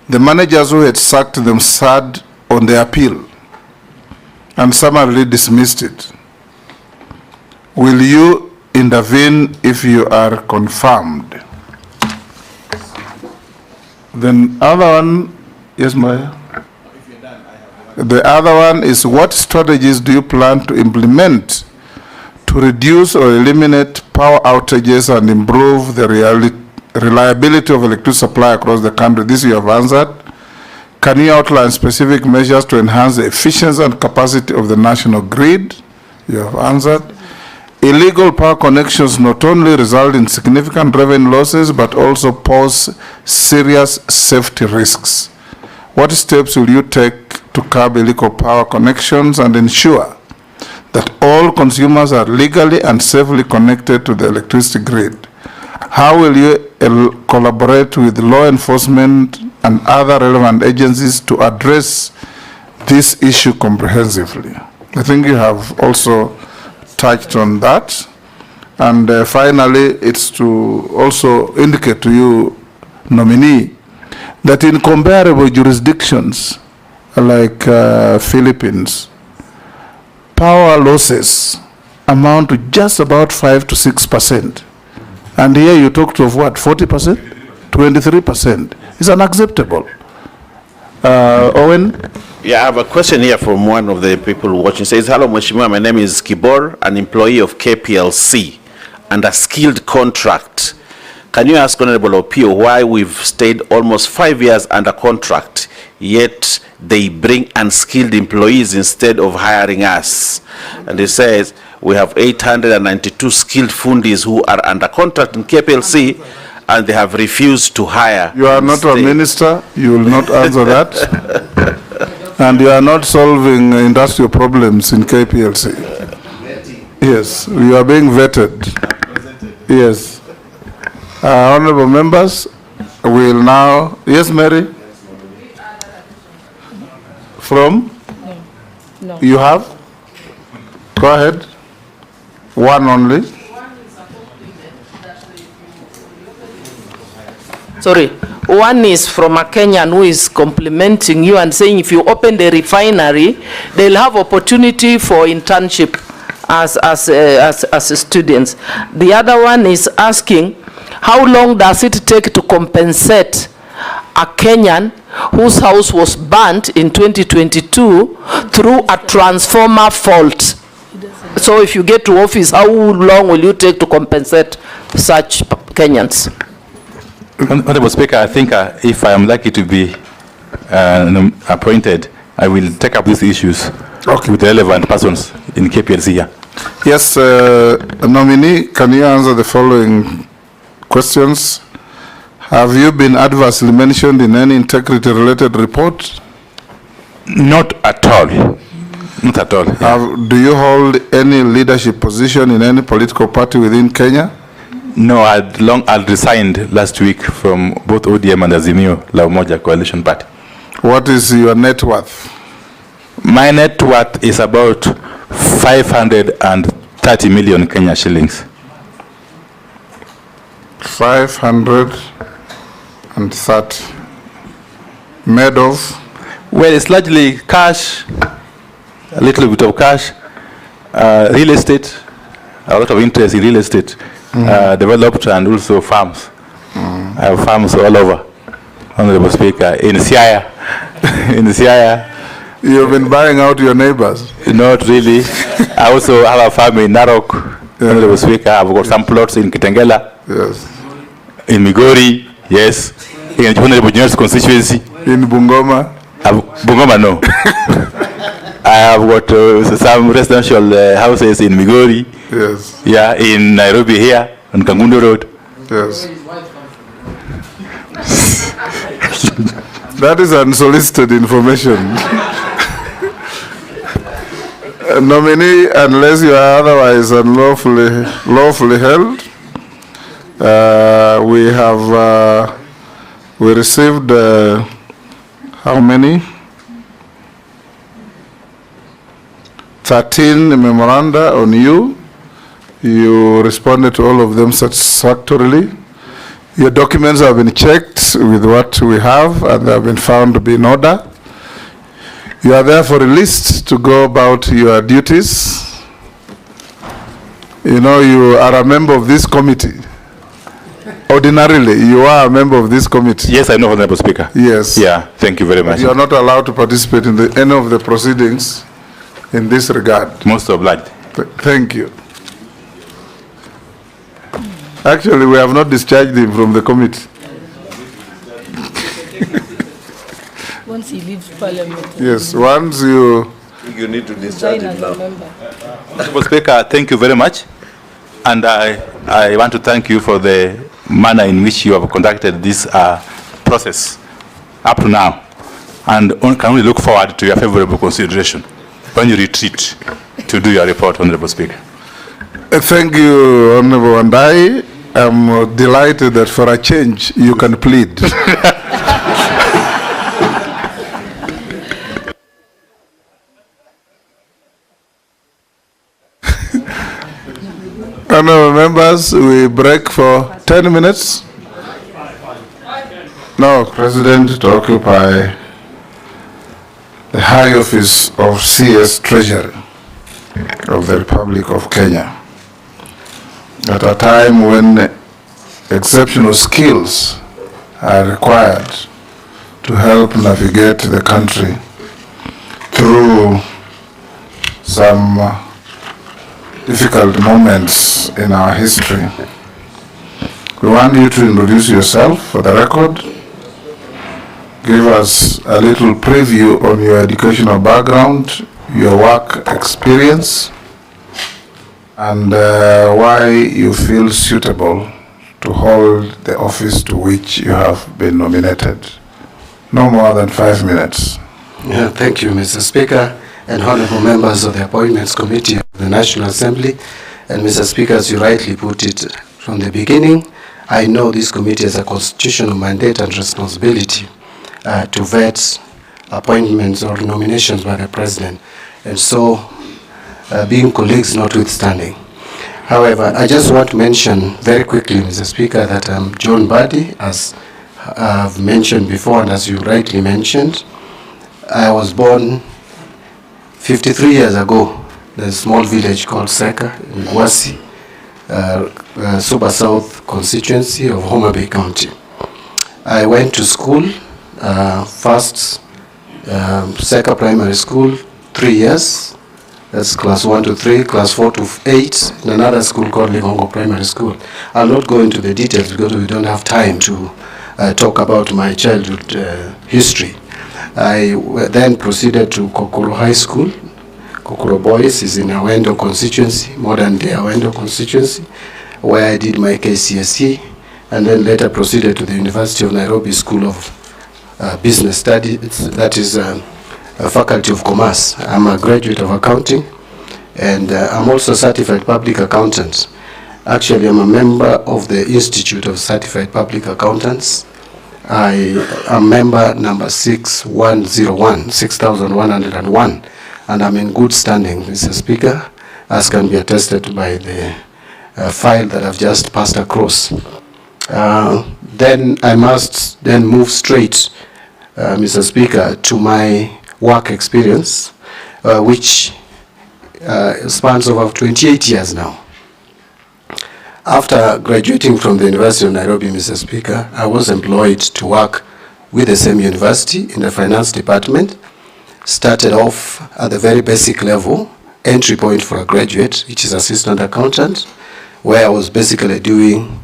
the managers who had sacked them sat on the appeal and summarily dismissed it. Will you intervene if you are confirmed? Then other one Yes, Maya. The other one is, what strategies do you plan to implement to reduce or eliminate power outages and improve the reliability of electricity supply across the country? This you have answered. Can you outline specific measures to enhance the efficiency and capacity of the national grid? You have answered. Illegal power connections not only result in significant revenue losses, but also pose serious safety risks. What steps will you take to curb illegal power connections and ensure that all consumers are legally and safely connected to the electricity grid? How will you collaborate with law enforcement and other relevant agencies to address this issue comprehensively? I think you have also touched on that. And finally, it's to also indicate to you, nominee, that in comparable jurisdictions like Philippines, power losses amount to just about 5 to 6%. And here you talked of what, 40%? 23%. It's unacceptable. Owen? Yeah, I have a question here from one of the people watching. It says, hello, Mheshimiwa, my name is Kibor, an employee of KPLC and a skilled contract. Can you ask Honorable OPIYO why we've stayed almost 5 years under contract, yet they bring unskilled employees instead of hiring us? And he says, we have 892 skilled fundis who are under contract in KPLC, and they have refused to hire. You are not a minister, you will not answer that. And you are not solving industrial problems in KPLC. Yes, you are being vetted. Yes. Honorable members, we will now, yes, Mary? From? No. You have? Go ahead. One only. Sorry, one is from a Kenyan who is complimenting you and saying if you open the refinery, they'll have opportunity for internship as students. The other one is asking, how long does it take to compensate a Kenyan whose house was burnt in 2022 through a transformer fault? So if you get to office, how long will you take to compensate such Kenyans? Honorable Speaker, I think if I am lucky to be appointed, I will take up these issues with the relevant persons in KPLC here. Yes, nominee, can you answer the following questions? Have you been adversely mentioned in any integrity-related report? Not at all. Not at all. Yeah. Do you hold any leadership position in any political party within Kenya? No, I'd resigned last week from both ODM and Azimio La Umoja Coalition Party. What is your net worth? My net worth is about 530 million Kenya shillings. 530. Made of? Well, it's largely cash, a little bit of cash, real estate, a lot of interest in real estate. Developed, and also farms. I have farms all over, Honorable Speaker, in Siaya. In Siaya. You've been buying out your neighbors? Not really. I also have a farm in Narok, Honorable Speaker. I've got some plots in Kitengela. Yes. In Migori, yes. In Honorable Junior's constituency. In Bungoma? Bungoma, no. I have got some residential houses in Migori. Yes. Yeah, in Nairobi here, on Kangundo Road. Yes. That is unsolicited information. Nominee, unless you are otherwise lawfully held, we received how many? 13 memoranda on you. You responded to all of them satisfactorily. Your documents have been checked with what we have, and they have been found to be in order. You are therefore released to go about your duties. You know, you are a member of this committee. ordinarily, you are a member of this committee. Yes, I know, Honorable Speaker. Yes. Yeah, thank you very much. You are not allowed to participate in any of the proceedings in this regard. Most obliged. Thank you. Actually, we have not discharged him from the committee. Once he leaves Parliament. Yes, once you... You need to discharge him now. Honorable Speaker, thank you very much. And I want to thank you for the manner in which you have conducted this process up to now. And can only look forward to your favorable consideration when you retreat to do your report, Honorable Speaker. Thank you, Honorable Wandayi. I'm delighted that for a change, you can plead. Honorable members, we break for 10 minutes. Now, President, to occupy the high office of CS Treasury of the Republic of Kenya at a time when exceptional skills are required to help navigate the country through some difficult moments in our history. We want you to introduce yourself for the record. Give us a little preview on your educational background, your work experience, and why you feel suitable to hold the office to which you have been nominated. No more than 5 minutes. Yeah, thank you, Mr. Speaker, and honorable members of the Appointments Committee of the National Assembly. And Mr. Speaker, as you rightly put it from the beginning, I know this committee has a constitutional mandate and responsibility to vet appointments or nominations by the President. And so, being colleagues notwithstanding. However, I just want to mention very quickly, Mr. Speaker, that I'm John Buddy, as I've mentioned before, and as you rightly mentioned. I was born 53 years ago in a small village called Seka in Gwasi, Suba South constituency of Homa Bay County. I went to school, first Seka Primary School, 3 years. That's class 1 to 3, class 4 to 8, in another school called Ligongo Primary School. I'll not go into the details because we don't have time to talk about my childhood history. I then proceeded to Kokoro High School. Kokoro Boys is in Awendo constituency, modern day Awendo constituency, where I did my KCSE, and then later proceeded to the University of Nairobi School of Business Studies, that is a Faculty of Commerce. I'm a graduate of accounting, and I'm also a certified public accountant. Actually, I'm a member of the Institute of Certified Public Accountants. I am member number 6101, and I'm in good standing, Mr. Speaker, as can be attested by the file that I've just passed across. Then I must then move straight, Mr. Speaker, to my work experience, which spans over 28 years now. After graduating from the University of Nairobi, Mr. Speaker, I was employed to work with the same university in the finance department. Started off at the very basic level, entry point for a graduate, which is assistant accountant, where I was basically doing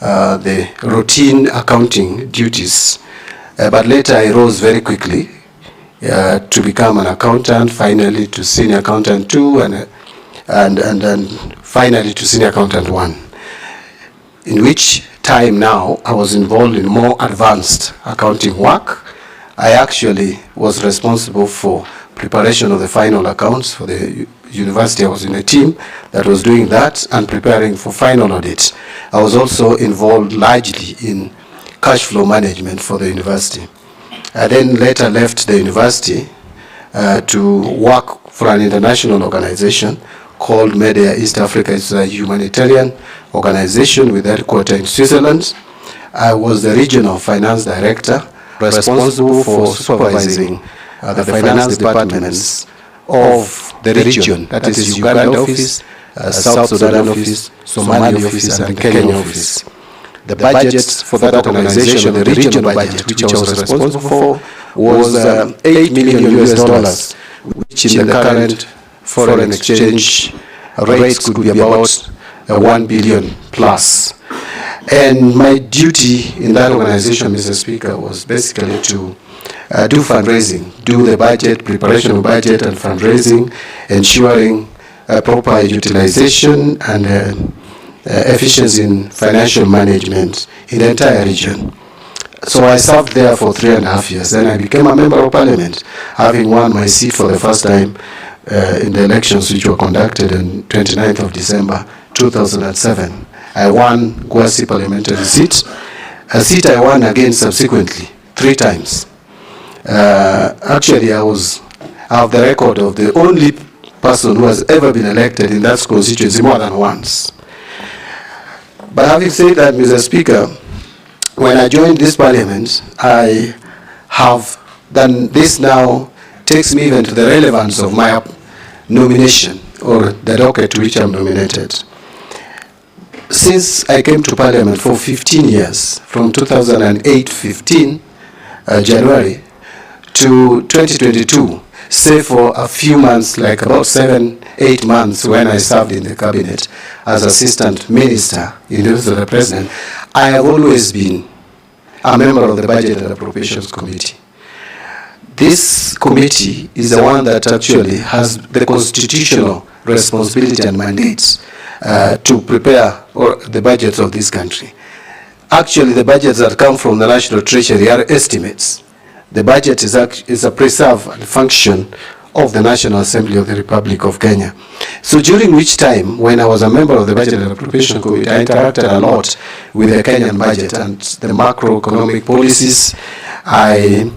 the routine accounting duties. But later I rose very quickly to become an accountant, finally to senior accountant 2, and then finally to senior accountant 1. In which time now I was involved in more advanced accounting work. I actually was responsible for preparation of the final accounts for the university. I was in a team that was doing that and preparing for final audit. I was also involved largely in cash flow management for the university. I then later left the university to work for an international organization called Media East Africa. It's a humanitarian organization with headquarters in Switzerland. I was the regional finance director responsible for supervising the finance departments of the region, that is Uganda office, South Sudan office, Somali office, and the Kenya office. The budget for that organization, the regional budget, which I was responsible for, was $8 million US, which in the current foreign exchange rates could be about 1 billion plus. And my duty in that organization, Mr. Speaker, was basically to do fundraising, do the budget, preparation of budget and fundraising, ensuring proper utilization and efficiency in financial management in the entire region. So I served there for 3.5 years. Then I became a member of parliament, having won my seat for the first time in the elections which were conducted on 29th of December 2007. I won Gwasi parliamentary seat, a seat I won again subsequently 3 times. Actually, I have the record of the only person who has ever been elected in that constituency more than once. But having said that, Mr. Speaker, when I joined this parliament, I have done this now, takes me even to the relevance of my nomination or the docket to which I'm nominated. Since I came to parliament for 15 years, from 2008-15 January to 2022, save for a few months, like about 7-8 months when I served in the cabinet as assistant minister in the office of the president, I have always been a member of the Budget and Appropriations Committee. This committee is the one that actually has the constitutional responsibility and mandates to prepare the budgets of this country. Actually, the budgets that come from the National Treasury are estimates. The budget is a preserve and function of the National Assembly of the Republic of Kenya. So during which time, when I was a member of the Budget and Appropriation Committee, I interacted a lot with the Kenyan budget and the macroeconomic policies. I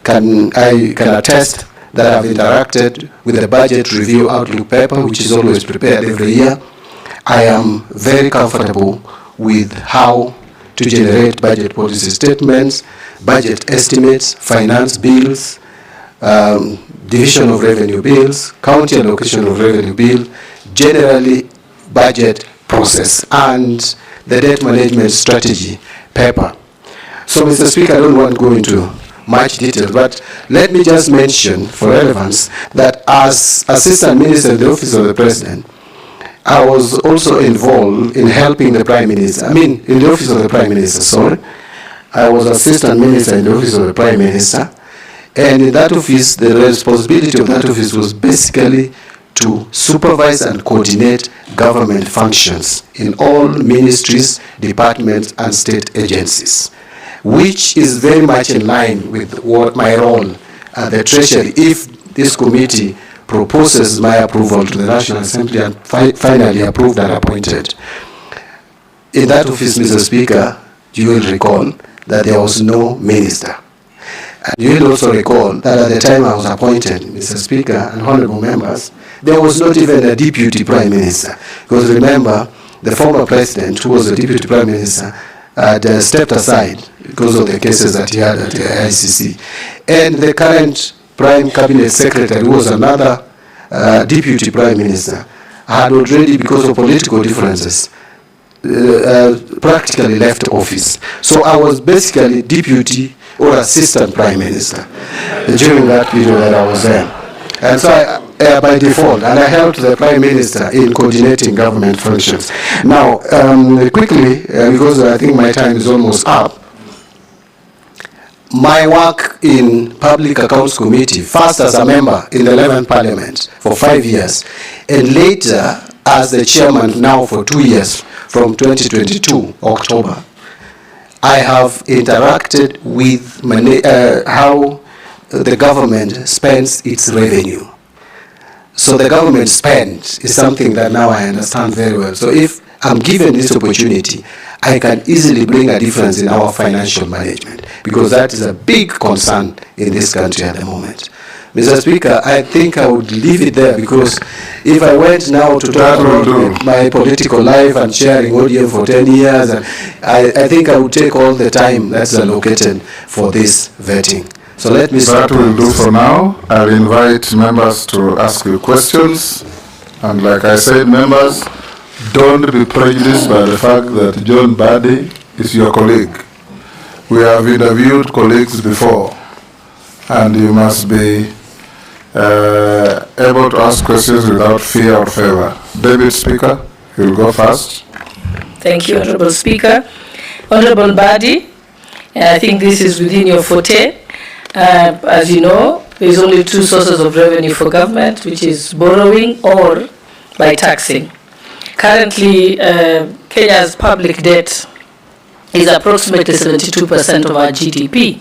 can attest that I've interacted with the Budget Review Outlook paper, which is always prepared every year. I am very comfortable with how to generate budget policy statements, budget estimates, finance bills, division of revenue bills, county allocation of revenue bill, generally budget process, and the debt management strategy paper. So, Mr. Speaker, I don't want to go into much detail, but let me just mention for relevance that as Assistant Minister in the Office of the President, I was also involved in helping the Prime Minister, in the Office of the Prime Minister, sorry. I was Assistant Minister in the Office of the Prime Minister, and in that office, the responsibility of that office was basically to supervise and coordinate government functions in all ministries, departments, and state agencies, which is very much in line with what my role at the Treasury, if this committee proposes my approval to the National Assembly and finally approved and appointed. In that office, Mr. Speaker, you will recall that there was no minister. And you will also recall that at the time I was appointed, Mr. Speaker and honorable members, there was not even a deputy prime minister. Because remember, the former president, who was the deputy prime minister, had stepped aside because of the cases that he had at the ICC. And the current prime cabinet secretary, who was another deputy prime minister, had already, because of political differences, practically left office. So I was basically deputy or assistant prime minister during that period that I was there. And so I, by default, and I helped the prime minister in coordinating government functions. Now, quickly, because I think my time is almost up, my work in Public Accounts Committee, first as a member in the 11th Parliament for 5 years, and later as the chairman now for 2 years, from 2022, October, I have interacted with how the government spends its revenue. So the government spend is something that now I understand very well. So if I'm given this opportunity, I can easily bring a difference in our financial management, because that is a big concern in this country at the moment. Mr. Speaker, I think I would leave it there, because if I went now to talk about my political life and sharing ODM for 10 years, and I think I would take all the time that's allocated for this vetting. So let me start. That will do for now. I'll invite members to ask you questions. And like I said, members, don't be prejudiced by the fact that John Badi is your colleague. We have interviewed colleagues before, and you must be able to ask questions without fear or favor. David Speaker, you will go first. Thank you, Honorable Speaker. Honorable Badi, I think this is within your forte. As you know, there is only two sources of revenue for government, which is borrowing or by taxing. Currently, Kenya's public debt is approximately 72% of our GDP,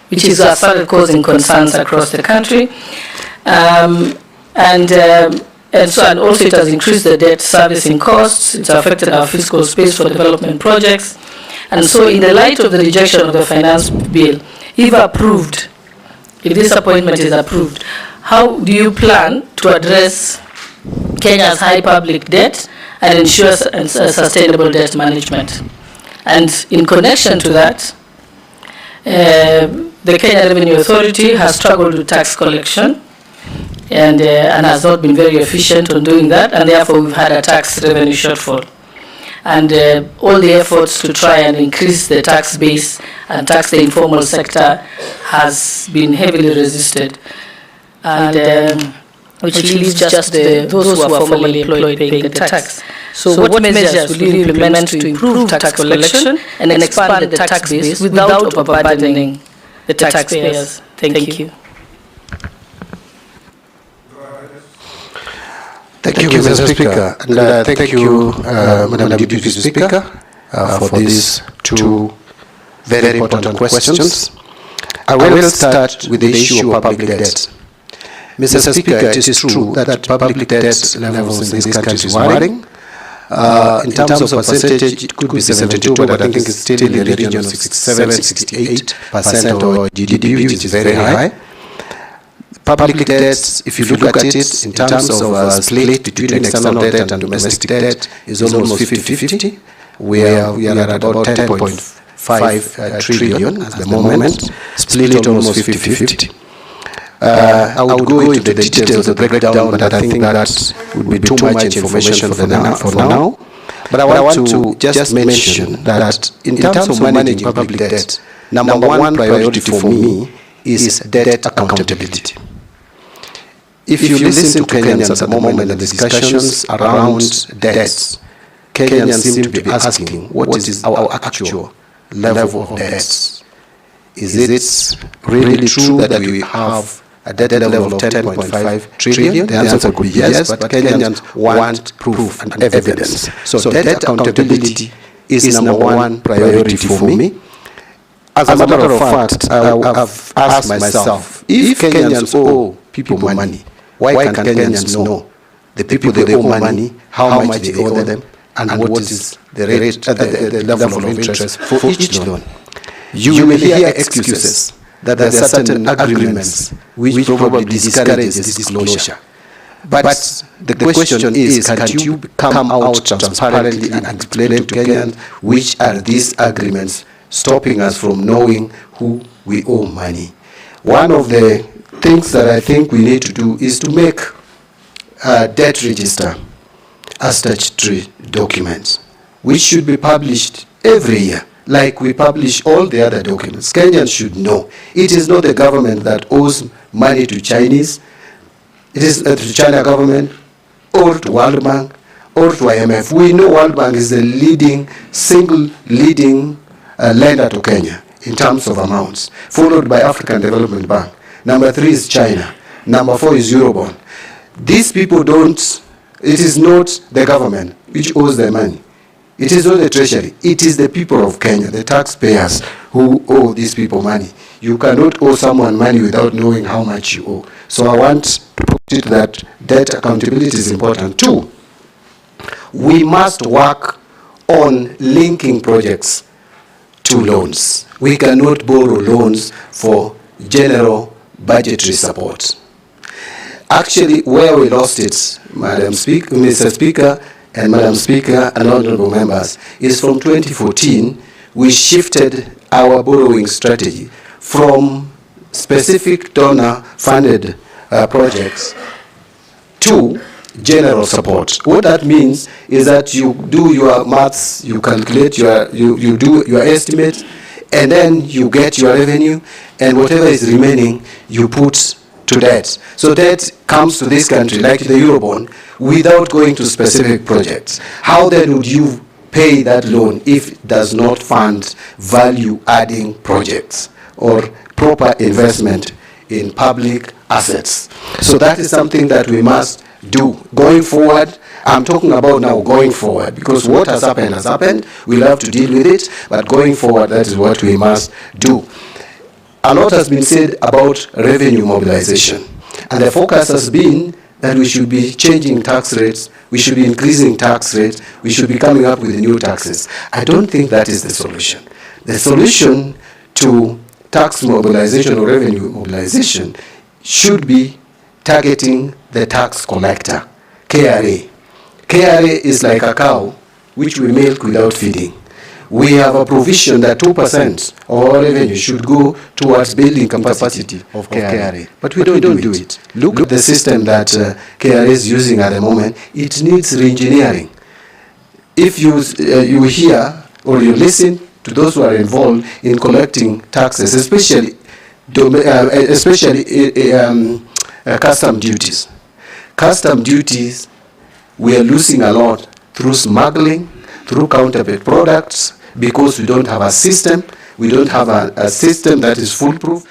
which is started causing concerns across the country. And also it has increased the debt servicing costs. It's affected our fiscal space for development projects. And so in the light of the rejection of the finance bill, if approved, if this appointment is approved, how do you plan to address Kenya's high public debt and ensure sustainable debt management? And in connection to that, the Kenya Revenue Authority has struggled with tax collection and has not been very efficient on doing that, and therefore we've had a tax revenue shortfall. And all the efforts to try and increase the tax base and tax the informal sector has been heavily resisted. And which leaves just those who are formally employed paying the tax. So what measures will you implement to improve tax collection and expand the tax base without overburdening the taxpayers? Thank you. Thank you, Mr. Speaker. And thank you, Madam Deputy Speaker, for these two very important questions. I will start with the issue of public debt. Mr. Speaker, it is true that public debt levels in this country is worrying. In terms of percentage, it could be 72, but I think it's still in the region of 67-68% of our GDP, which is very high. Public debt, if you look at it in terms of split between external debt and domestic debt, is almost 50-50. We are at about 10.5 trillion at the moment, split almost 50-50. I would go into the details of the breakdown, but I think that would be too much information for now. But I want to just mention that in terms of managing public debt, number one priority for me is debt accountability. If you listen to Kenyans at the moment in the discussions around debts, Kenyans seem to be asking, what is our actual level of debts? Is it really true that we have a debt level of 10.5 trillion? The answer could be yes, but Kenyans want proof and evidence. So debt accountability is number one priority for me. As a matter of fact, I've asked myself, if Kenyans owe people money, why can't Kenyans know the people they owe money, how much they owe them, and what is the rate, the level of interest for each loan? You will hear excuses that there are certain agreements which probably discourage disclosure. But the question is, can you come out transparently and explain to Kenyans which are these agreements stopping us from knowing who we owe money? One of the things that I think we need to do is to make a debt register a statutory document, which should be published every year, like we publish all the other documents. Kenyans should know it is not the government that owes money to Chinese. It is to China government or to World Bank or to IMF. We know World Bank is the single leading lender to Kenya in terms of amounts, followed by African Development Bank. Number 3 is China. Number 4 is Eurobond. These people don't, it is not the government which owes their money. It is not the treasury. It is the people of Kenya, the taxpayers, who owe these people money. You cannot owe someone money without knowing how much you owe. So I want to put it that debt accountability is important too. We must work on linking projects to loans. We cannot borrow loans for general budgetary support. Actually, where we lost it, Mr. Speaker and Madam Speaker and honorable members, is from 2014, we shifted our borrowing strategy from specific donor-funded projects to general support. What that means is that you do your maths, you calculate you do your estimate, and then you get your revenue, and whatever is remaining, you put to debt. So debt comes to this country, like the Eurobond, without going to specific projects. How then would you pay that loan if it does not fund value-adding projects or proper investment in public assets? So that is something that we must do going forward. I'm talking about now going forward, because what has happened, we'll have to deal with it, but going forward, that is what we must do. A lot has been said about revenue mobilization, and the focus has been that we should be changing tax rates, we should be increasing tax rates, we should be coming up with new taxes. I don't think that is the solution. The solution to tax mobilization or revenue mobilization should be targeting the tax collector, KRA. KRA is like a cow which we milk without feeding. We have a provision that 2% of our revenue should go towards building capacity of KRA. But we don't do it. Look at the system that KRA is using at the moment. It needs re-engineering. If you hear or you listen to those who are involved in collecting taxes, especially custom duties. Custom duties, we are losing a lot through smuggling, through counterfeit products, because we don't have a system. We don't have a system that is foolproof.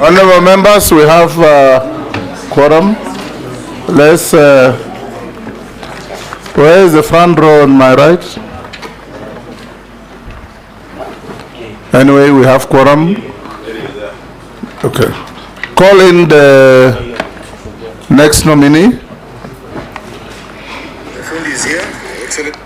Honorable members, we have quorum. Let's, where is the front row on my right? Anyway, we have quorum. Okay. Call in the next nominee. The phone is here. Excellent.